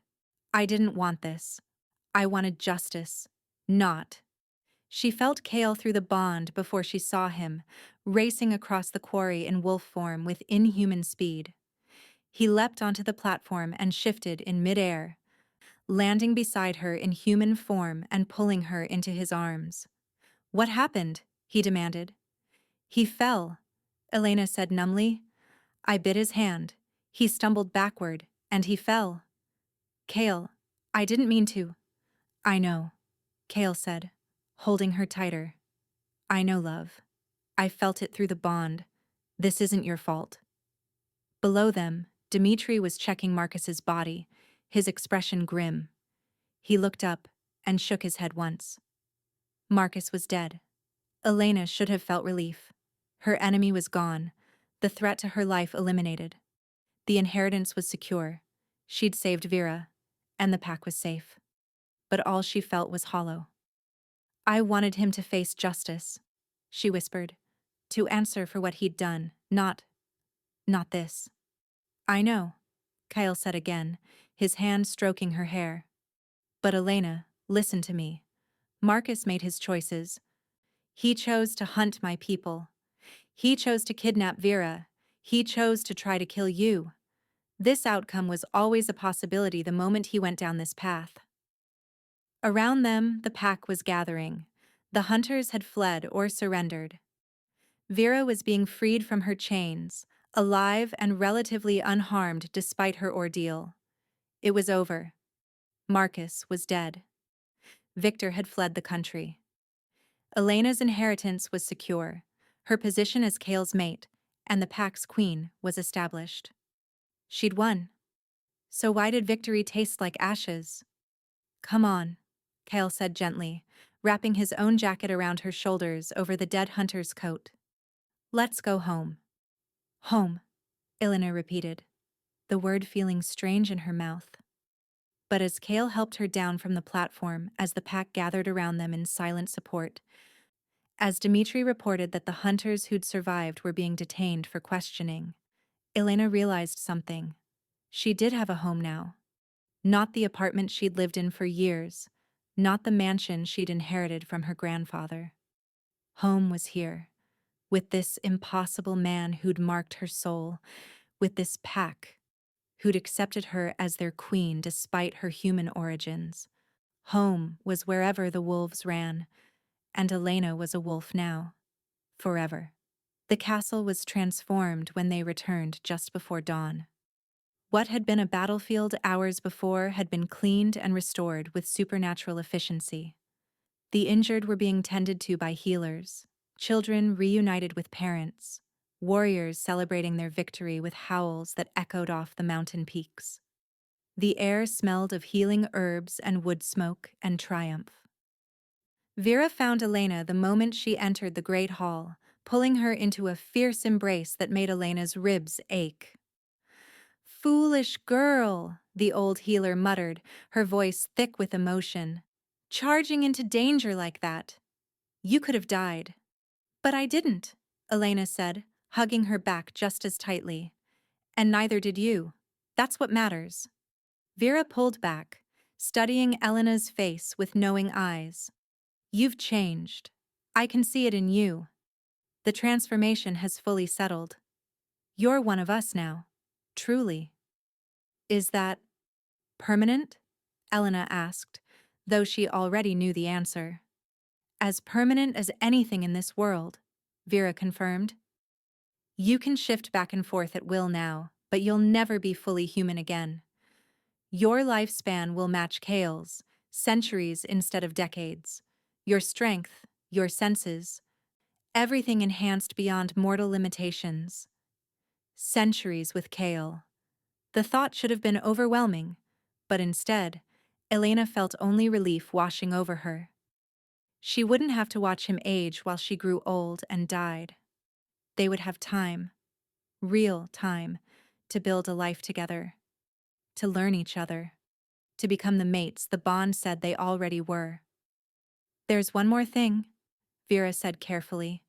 Speaker 1: I didn't want this. I wanted justice. Not. She felt Kale through the bond before she saw him, racing across the quarry in wolf form with inhuman speed. He leapt onto the platform and shifted in midair, landing beside her in human form and pulling her into his arms. What happened? He demanded. He fell, Elena said numbly. I bit his hand. He stumbled backward, and he fell. Kale, I didn't mean to. I know, Kale said, holding her tighter. I know, love. I felt it through the bond. This isn't your fault. Below them, Dmitri was checking Marcus's body, his expression grim. He looked up and shook his head once. Marcus was dead. Elena should have felt relief. Her enemy was gone, the threat to her life eliminated. The inheritance was secure. She'd saved Vera, and the pack was safe. But all she felt was hollow. I wanted him to face justice, she whispered, to answer for what he'd done, not this. I know, Kyle said again, his hand stroking her hair. But Elena, listen to me. Marcus made his choices. He chose to hunt my people. He chose to kidnap Vera. He chose to try to kill you. This outcome was always a possibility the moment he went down this path. Around them, the pack was gathering. The hunters had fled or surrendered. Vera was being freed from her chains, alive and relatively unharmed despite her ordeal. It was over. Marcus was dead. Victor had fled the country. Elena's inheritance was secure, her position as Kale's mate, and the pack's queen was established. She'd won. So why did victory taste like ashes? Come on, Kale said gently, wrapping his own jacket around her shoulders over the dead hunter's coat. Let's go home. Home, Elena repeated, the word feeling strange in her mouth. But as Kale helped her down from the platform as the pack gathered around them in silent support, as Dmitri reported that the hunters who'd survived were being detained for questioning, Elena realized something. She did have a home now. Not the apartment she'd lived in for years, not the mansion she'd inherited from her grandfather. Home was here, with this impossible man who'd marked her soul, with this pack who'd accepted her as their queen despite her human origins. Home was wherever the wolves ran, and Elena was a wolf now. Forever. The castle was transformed when they returned just before dawn. What had been a battlefield hours before had been cleaned and restored with supernatural efficiency. The injured were being tended to by healers, children reunited with parents, warriors celebrating their victory with howls that echoed off the mountain peaks. The air smelled of healing herbs and wood smoke and triumph. Vera found Elena the moment she entered the great hall, pulling her into a fierce embrace that made Elena's ribs ache. "Foolish girl," the old healer muttered, her voice thick with emotion. "Charging into danger like that. You could have died." "But I didn't," Elena said, hugging her back just as tightly. "And neither did you. That's what matters." Vera pulled back, studying Elena's face with knowing eyes. "You've changed. I can see it in you. The transformation has fully settled. You're one of us now. Truly." "Is that permanent?" Elena asked, though she already knew the answer. "As permanent as anything in this world," Vera confirmed. "You can shift back and forth at will now, but you'll never be fully human again. Your lifespan will match Kale's, centuries instead of decades. Your strength, your senses, everything enhanced beyond mortal limitations. Centuries with Kale." The thought should have been overwhelming, but instead, Elena felt only relief washing over her. She wouldn't have to watch him age while she grew old and died. They would have time, real time, to build a life together, to learn each other, to become the mates the bond said they already were. "There's one more thing," Vera said carefully,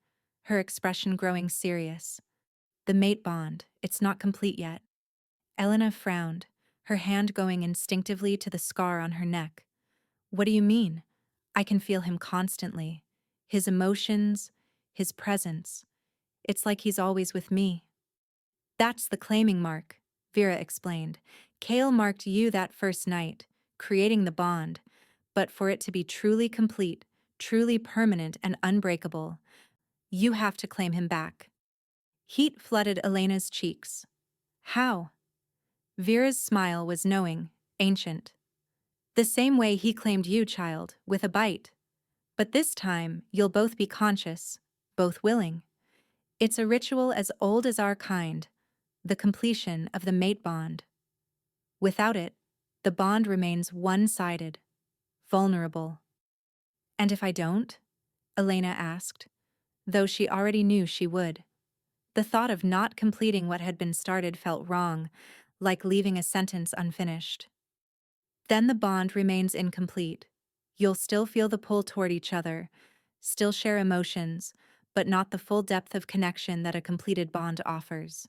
Speaker 1: her expression growing serious. "The mate bond, it's not complete yet." Elena frowned, her hand going instinctively to the scar on her neck. "What do you mean? I can feel him constantly. His emotions, his presence. It's like he's always with me." "That's the claiming mark," Vera explained. "Kale marked you that first night, creating the bond. But for it to be truly complete, truly permanent and unbreakable, you have to claim him back." Heat flooded Elena's cheeks. "How?" Vera's smile was knowing, ancient. "The same way he claimed you, child, with a bite. But this time, you'll both be conscious, both willing. It's a ritual as old as our kind, the completion of the mate bond. Without it, the bond remains one-sided, vulnerable." "And if I don't?" Elena asked, though she already knew she would. The thought of not completing what had been started felt wrong, like leaving a sentence unfinished. "Then the bond remains incomplete. You'll still feel the pull toward each other, still share emotions, but not the full depth of connection that a completed bond offers."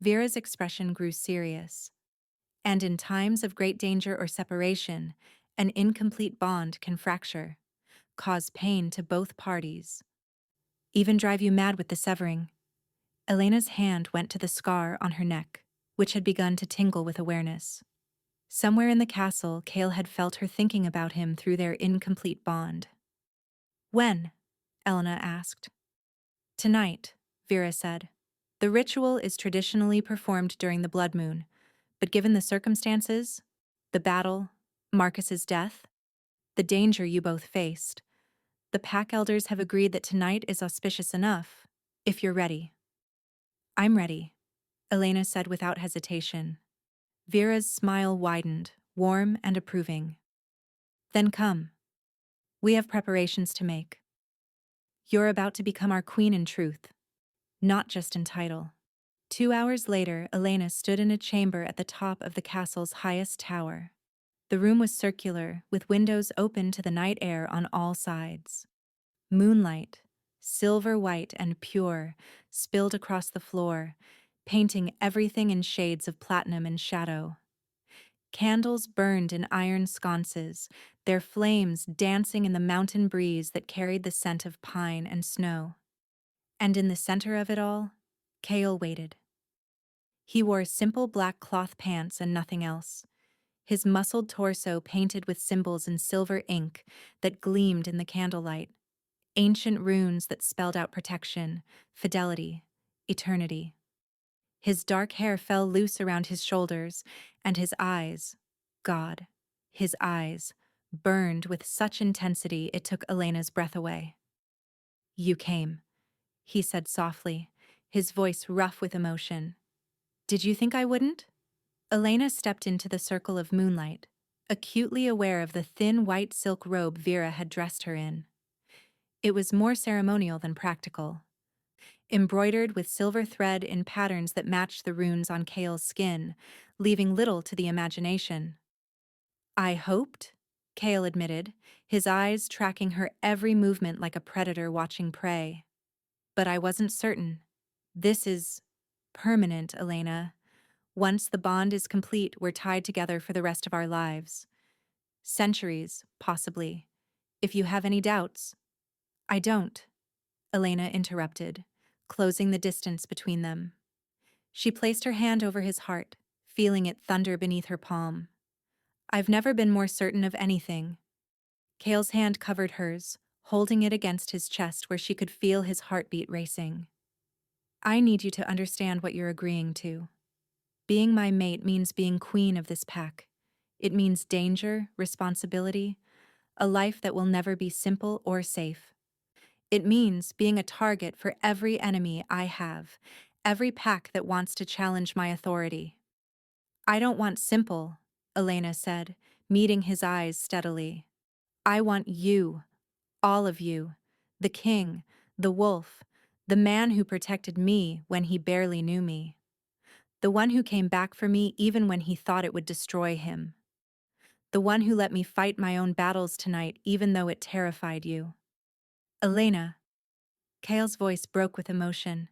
Speaker 1: Vera's expression grew serious. "And in times of great danger or separation, an incomplete bond can fracture, cause pain to both parties, even drive you mad with the severing." Elena's hand went to the scar on her neck, which had begun to tingle with awareness. Somewhere in the castle, Kale had felt her thinking about him through their incomplete bond. "When?" Elena asked. "Tonight," Vera said. "The ritual is traditionally performed during the blood moon, but given the circumstances, the battle, Marcus's death, the danger you both faced, the pack elders have agreed that tonight is auspicious enough, if you're ready." "I'm ready," Elena said without hesitation. Vera's smile widened, warm and approving. "Then come. We have preparations to make. You're about to become our queen in truth, not just in title." 2 hours later, Elena stood in a chamber at the top of the castle's highest tower. The room was circular, with windows open to the night air on all sides. Moonlight, silver white and pure, spilled across the floor, painting everything in shades of platinum and shadow. Candles burned in iron sconces, their flames dancing in the mountain breeze that carried the scent of pine and snow. And in the center of it all, Kale waited. He wore simple black cloth pants and nothing else, his muscled torso painted with symbols in silver ink that gleamed in the candlelight, ancient runes that spelled out protection, fidelity, eternity. His dark hair fell loose around his shoulders, and his eyes, God, his eyes, burned with such intensity it took Elena's breath away. "You came," he said softly, his voice rough with emotion. "Did you think I wouldn't?" Elena stepped into the circle of moonlight, acutely aware of the thin white silk robe Vera had dressed her in. It was more ceremonial than practical, embroidered with silver thread in patterns that matched the runes on Kale's skin, leaving little to the imagination. "I hoped," Kale admitted, his eyes tracking her every movement like a predator watching prey. "But I wasn't certain. This is permanent, Elena. Once the bond is complete, we're tied together for the rest of our lives. Centuries, possibly. If you have any doubts." "I don't," Elena interrupted, closing the distance between them. She placed her hand over his heart, feeling it thunder beneath her palm. "I've never been more certain of anything." Kale's hand covered hers, holding it against his chest where she could feel his heartbeat racing. "I need you to understand what you're agreeing to. Being my mate means being queen of this pack. It means danger, responsibility, a life that will never be simple or safe. It means being a target for every enemy I have, every pack that wants to challenge my authority." "I don't want simple," Elena said, meeting his eyes steadily. "I want you, all of you, the king, the wolf, the man who protected me when he barely knew me. The one who came back for me even when he thought it would destroy him. The one who let me fight my own battles tonight even though it terrified you." "Elena." Kale's voice broke with emotion.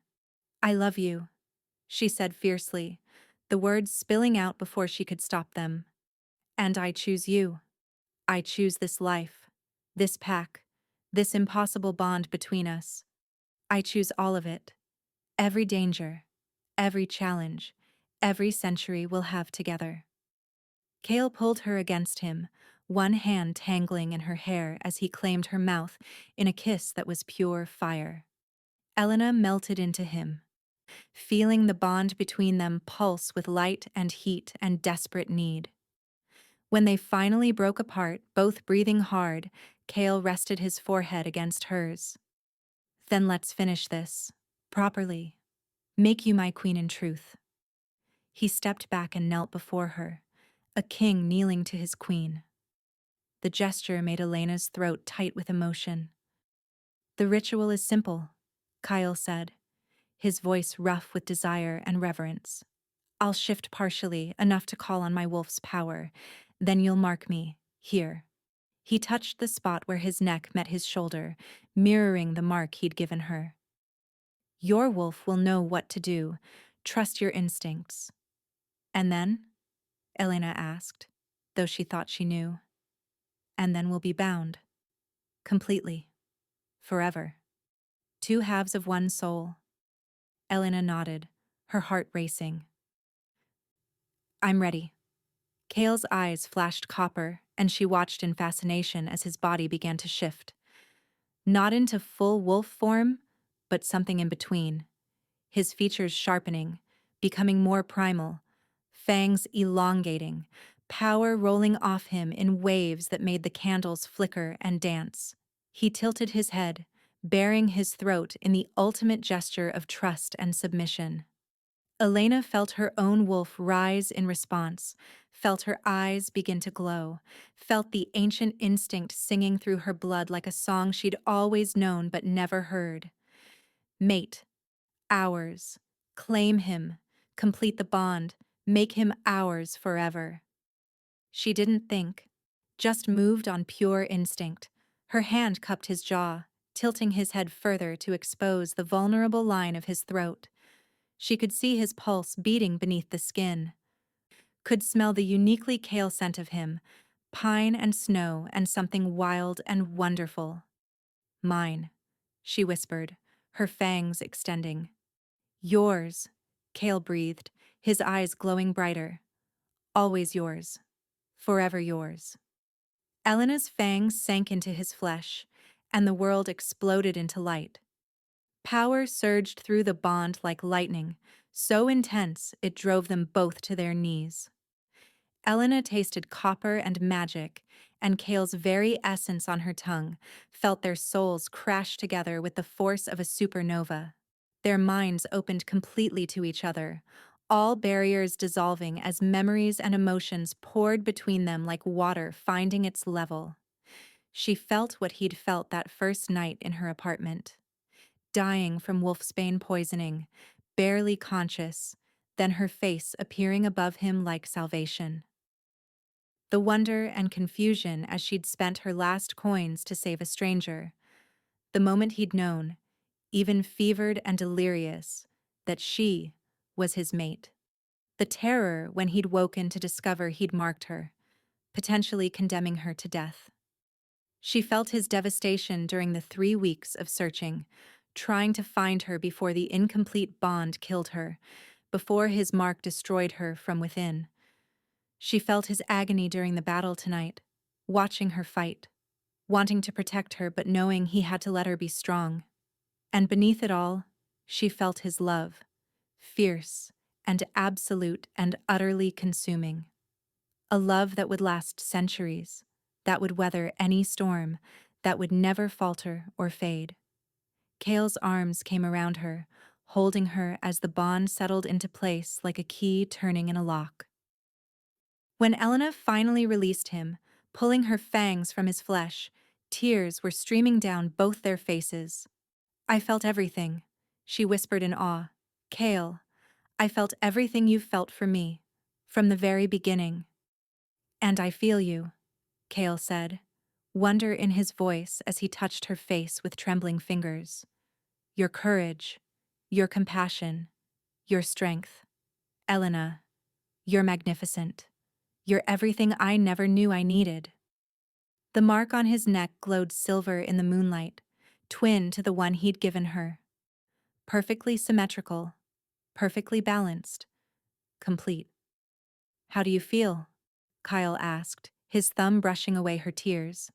Speaker 1: "I love you," she said fiercely, the words spilling out before she could stop them. "And I choose you. I choose this life, this pack, this impossible bond between us. I choose all of it. Every danger, every challenge, every century we'll have together." Kale pulled her against him, one hand tangling in her hair as he claimed her mouth in a kiss that was pure fire. Elena melted into him, feeling the bond between them pulse with light and heat and desperate need. When they finally broke apart, both breathing hard, Kale rested his forehead against hers. "Then let's finish this. Properly. Make you my queen in truth." He stepped back and knelt before her, a king kneeling to his queen. The gesture made Elena's throat tight with emotion. "The ritual is simple," Kyle said, his voice rough with desire and reverence. "I'll shift partially, enough to call on my wolf's power. Then you'll mark me, here." He touched the spot where his neck met his shoulder, mirroring the mark he'd given her. "Your wolf will know what to do. Trust your instincts." "And then?" Elena asked, though she thought she knew. "And then we'll be bound. Completely. Forever. Two halves of one soul." Elena nodded, her heart racing. "I'm ready." Kale's eyes flashed copper, and she watched in fascination as his body began to shift. Not into full wolf form, but something in between. His features sharpening, becoming more primal, fangs elongating, power rolling off him in waves that made the candles flicker and dance. He tilted his head, baring his throat in the ultimate gesture of trust and submission. Elena felt her own wolf rise in response, felt her eyes begin to glow, felt the ancient instinct singing through her blood like a song she'd always known but never heard. Mate. Ours. Claim him. Complete the bond. Make him ours forever. She didn't think, just moved on pure instinct. Her hand cupped his jaw, tilting his head further to expose the vulnerable line of his throat. She could see his pulse beating beneath the skin, could smell the uniquely Kale scent of him, pine and snow and something wild and wonderful. "Mine," she whispered, her fangs extending. "Yours," Kale breathed, his eyes glowing brighter. "Always yours. Forever yours." Elena's fangs sank into his flesh, and the world exploded into light. Power surged through the bond like lightning, so intense it drove them both to their knees. Elena tasted copper and magic, and Kale's very essence on her tongue, felt their souls crash together with the force of a supernova. Their minds opened completely to each other, all barriers dissolving as memories and emotions poured between them like water finding its level. She felt what he'd felt that first night in her apartment. Dying from wolfsbane poisoning, barely conscious, then her face appearing above him like salvation. The wonder and confusion as she'd spent her last coins to save a stranger. The moment he'd known, even fevered and delirious, that she was his mate. The terror when he'd woken to discover he'd marked her, potentially condemning her to death. She felt his devastation during the 3 weeks of searching, trying to find her before the incomplete bond killed her, before his mark destroyed her from within. She felt his agony during the battle tonight, watching her fight, wanting to protect her but knowing he had to let her be strong. And beneath it all, she felt his love, fierce and absolute and utterly consuming. A love that would last centuries, that would weather any storm, that would never falter or fade. Kale's arms came around her, holding her as the bond settled into place like a key turning in a lock. When Elena finally released him, pulling her fangs from his flesh, tears were streaming down both their faces. "I felt everything," she whispered in awe. "Kale, I felt everything you've felt for me, from the very beginning." "And I feel you," Kale said, wonder in his voice as he touched her face with trembling fingers. "Your courage, your compassion, your strength. Elena, you're magnificent. You're everything I never knew I needed." The mark on his neck glowed silver in the moonlight, twin to the one he'd given her. Perfectly symmetrical, perfectly balanced, complete. "How do you feel?" Kyle asked, his thumb brushing away her tears.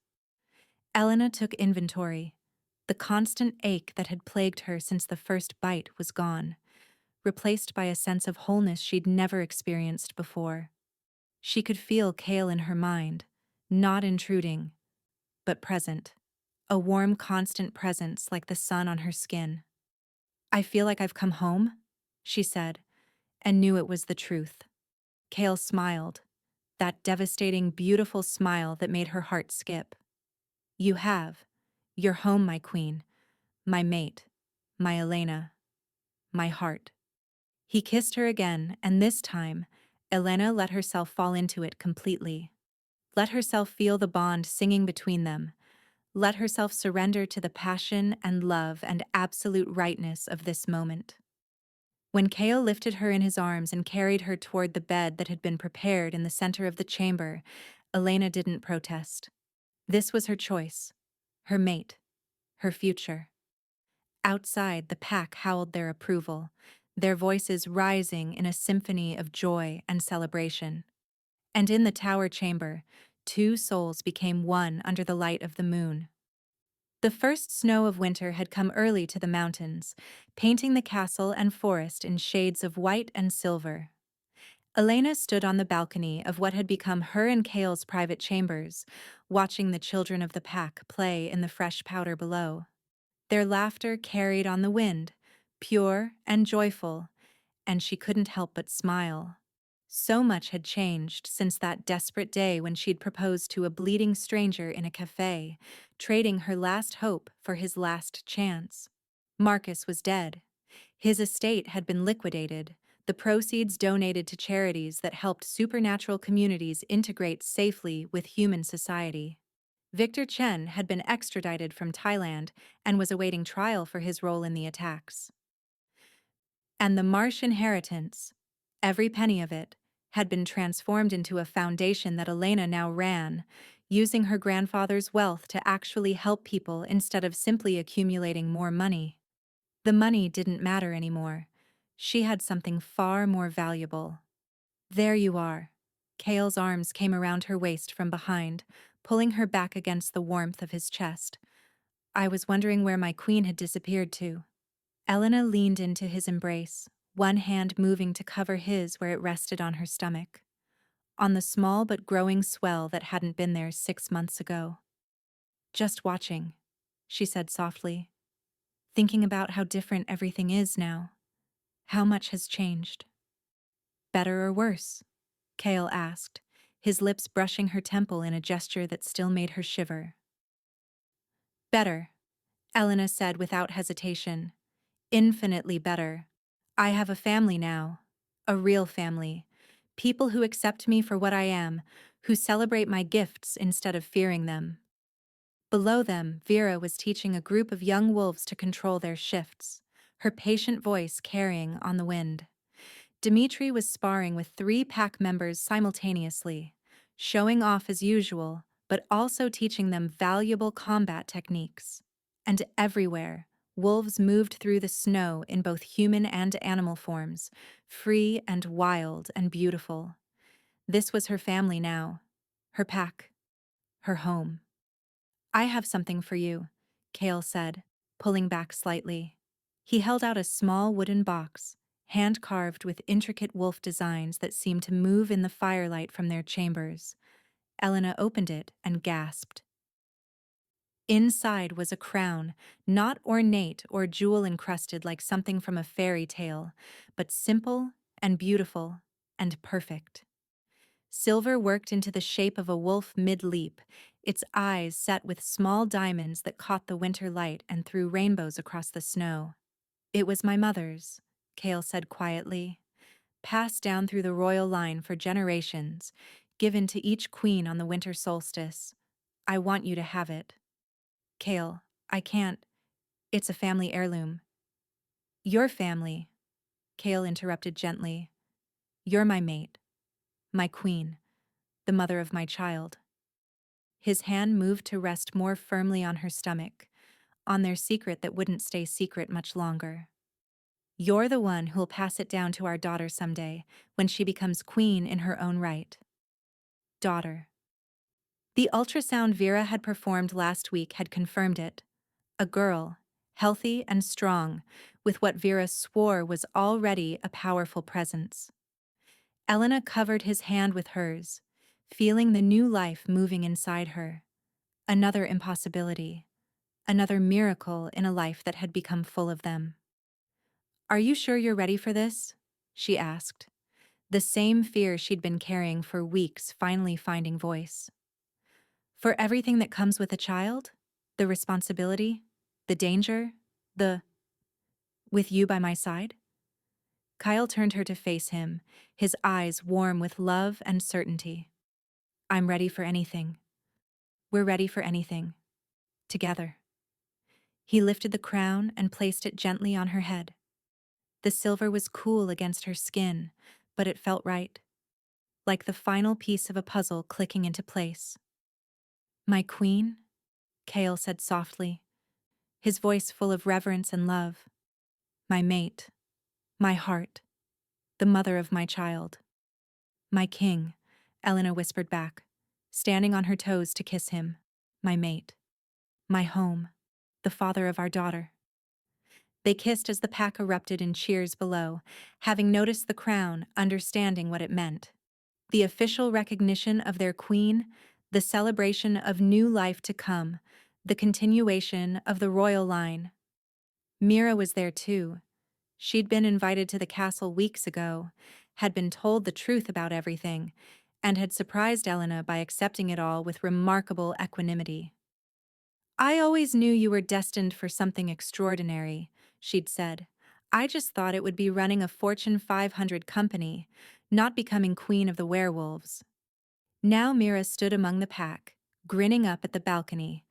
Speaker 1: Elena took inventory. The constant ache that had plagued her since the first bite was gone, replaced by a sense of wholeness she'd never experienced before. She could feel Kale in her mind, not intruding, but present. A warm, constant presence like the sun on her skin. "I feel like I've come home," she said, and knew it was the truth. Kale smiled, that devastating, beautiful smile that made her heart skip. "You have. You're home, my queen, my mate, my Elena, my heart." He kissed her again, and this time, Elena let herself fall into it completely. Let herself feel the bond singing between them. Let herself surrender to the passion and love and absolute rightness of this moment. When Kale lifted her in his arms and carried her toward the bed that had been prepared in the center of the chamber, Elena didn't protest. This was her choice, her mate, her future. Outside, the pack howled their approval, their voices rising in a symphony of joy and celebration. And in the tower chamber, two souls became one under the light of the moon. The first snow of winter had come early to the mountains, painting the castle and forest in shades of white and silver. Elena stood on the balcony of what had become her and Kale's private chambers, watching the children of the pack play in the fresh powder below. Their laughter carried on the wind, pure and joyful, and she couldn't help but smile. So much had changed since that desperate day when she'd proposed to a bleeding stranger in a cafe, trading her last hope for his last chance. Marcus was dead. His estate had been liquidated, the proceeds donated to charities that helped supernatural communities integrate safely with human society. Victor Chen had been extradited from Thailand and was awaiting trial for his role in the attacks. And the Marsh inheritance, every penny of it, had been transformed into a foundation that Elena now ran, using her grandfather's wealth to actually help people instead of simply accumulating more money. The money didn't matter anymore. She had something far more valuable. "There you are." Kale's arms came around her waist from behind, pulling her back against the warmth of his chest. "I was wondering where my queen had disappeared to." Elena leaned into his embrace, one hand moving to cover his where it rested on her stomach, on the small but growing swell that hadn't been there 6 months ago. "Just watching," she said softly, "thinking about how different everything is now, how much has changed." Better or worse? Kale asked, his lips brushing her temple in a gesture that still made her shiver. Better, Elena said without hesitation. Infinitely better. I have a family now. A real family. People who accept me for what I am, who celebrate my gifts instead of fearing them. Below them, Vera was teaching a group of young wolves to control their shifts, her patient voice carrying on the wind. Dmitri was sparring with 3 pack members simultaneously, showing off as usual, but also teaching them valuable combat techniques. And everywhere, wolves moved through the snow in both human and animal forms, free and wild and beautiful. This was her family now, her pack, her home. I have something for you, Kale said, pulling back slightly. He held out a small wooden box, hand-carved with intricate wolf designs that seemed to move in the firelight from their chambers. Elena opened it and gasped. Inside was a crown, not ornate or jewel-encrusted like something from a fairy tale, but simple and beautiful and perfect. Silver worked into the shape of a wolf mid-leap, its eyes set with small diamonds that caught the winter light and threw rainbows across the snow. It was my mother's, Kale said quietly, passed down through the royal line for generations, given to each queen on the winter solstice. I want you to have it. Kale, I can't. It's a family heirloom. Your family, Kale interrupted gently. You're my mate, my queen, the mother of my child. His hand moved to rest more firmly on her stomach, on their secret that wouldn't stay secret much longer. You're the one who'll pass it down to our daughter someday, when she becomes queen in her own right. Daughter. The ultrasound Vera had performed last week had confirmed it. A girl, healthy and strong, with what Vera swore was already a powerful presence. Elena covered his hand with hers, feeling the new life moving inside her. Another impossibility. Another miracle in a life that had become full of them. Are you sure you're ready for this? She asked. The same fear she'd been carrying for weeks finally finding voice. For everything that comes with a child? The responsibility? The danger? With you by my side? Kyle turned her to face him, his eyes warm with love and certainty. I'm ready for anything. We're ready for anything. Together. He lifted the crown and placed it gently on her head. The silver was cool against her skin, but it felt right, like the final piece of a puzzle clicking into place. My queen? Kale said softly, his voice full of reverence and love. My mate. My heart. The mother of my child. My king, Elena whispered back, standing on her toes to kiss him. My mate. My home. The father of our daughter. They kissed as the pack erupted in cheers below, having noticed the crown, understanding what it meant. The official recognition of their queen, the celebration of new life to come, the continuation of the royal line. Mira was there too. She'd been invited to the castle weeks ago, had been told the truth about everything, and had surprised Elena by accepting it all with remarkable equanimity. I always knew you were destined for something extraordinary, she'd said. I just thought it would be running a Fortune 500 company, not becoming queen of the werewolves. Now Mira stood among the pack, grinning up at the balcony,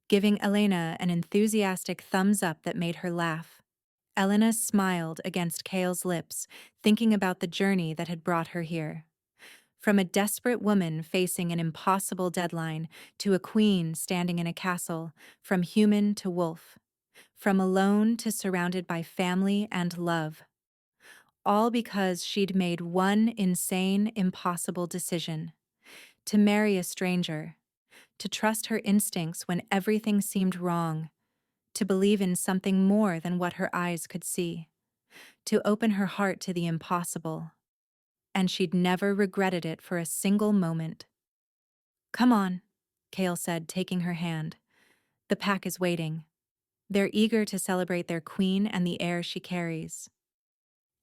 Speaker 1: giving Elena an enthusiastic thumbs up that made her laugh. Elena smiled against Kale's lips, thinking about the journey that had brought her here. From a desperate woman facing an impossible deadline to a queen standing in a castle, from human to wolf, from alone to surrounded by family and love. All because she'd made one insane, impossible decision: to marry a stranger, to trust her instincts when everything seemed wrong, to believe in something more than what her eyes could see, to open her heart to the impossible. And she'd never regretted it for a single moment. Come on, Kale said, taking her hand. The pack is waiting. They're eager to celebrate their queen and the heir she carries.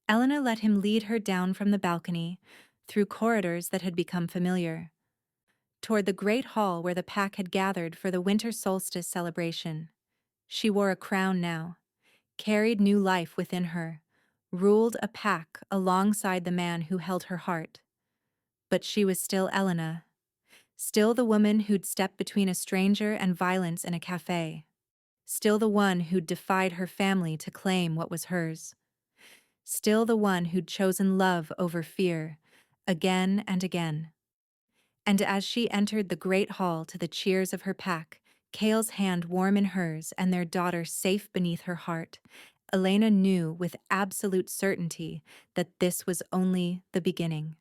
Speaker 1: Elena let him lead her down from the balcony, through corridors that had become familiar, toward the great hall where the pack had gathered for the winter solstice celebration. She wore a crown now, carried new life within her, ruled a pack alongside the man who held her heart. But she was still Elena, still the woman who'd stepped between a stranger and violence in a cafe, still the one who'd defied her family to claim what was hers, still the one who'd chosen love over fear, again and again. And as she entered the great hall to the cheers of her pack, Kale's hand warm in hers and their daughter safe beneath her heart, Elena knew with absolute certainty that this was only the beginning.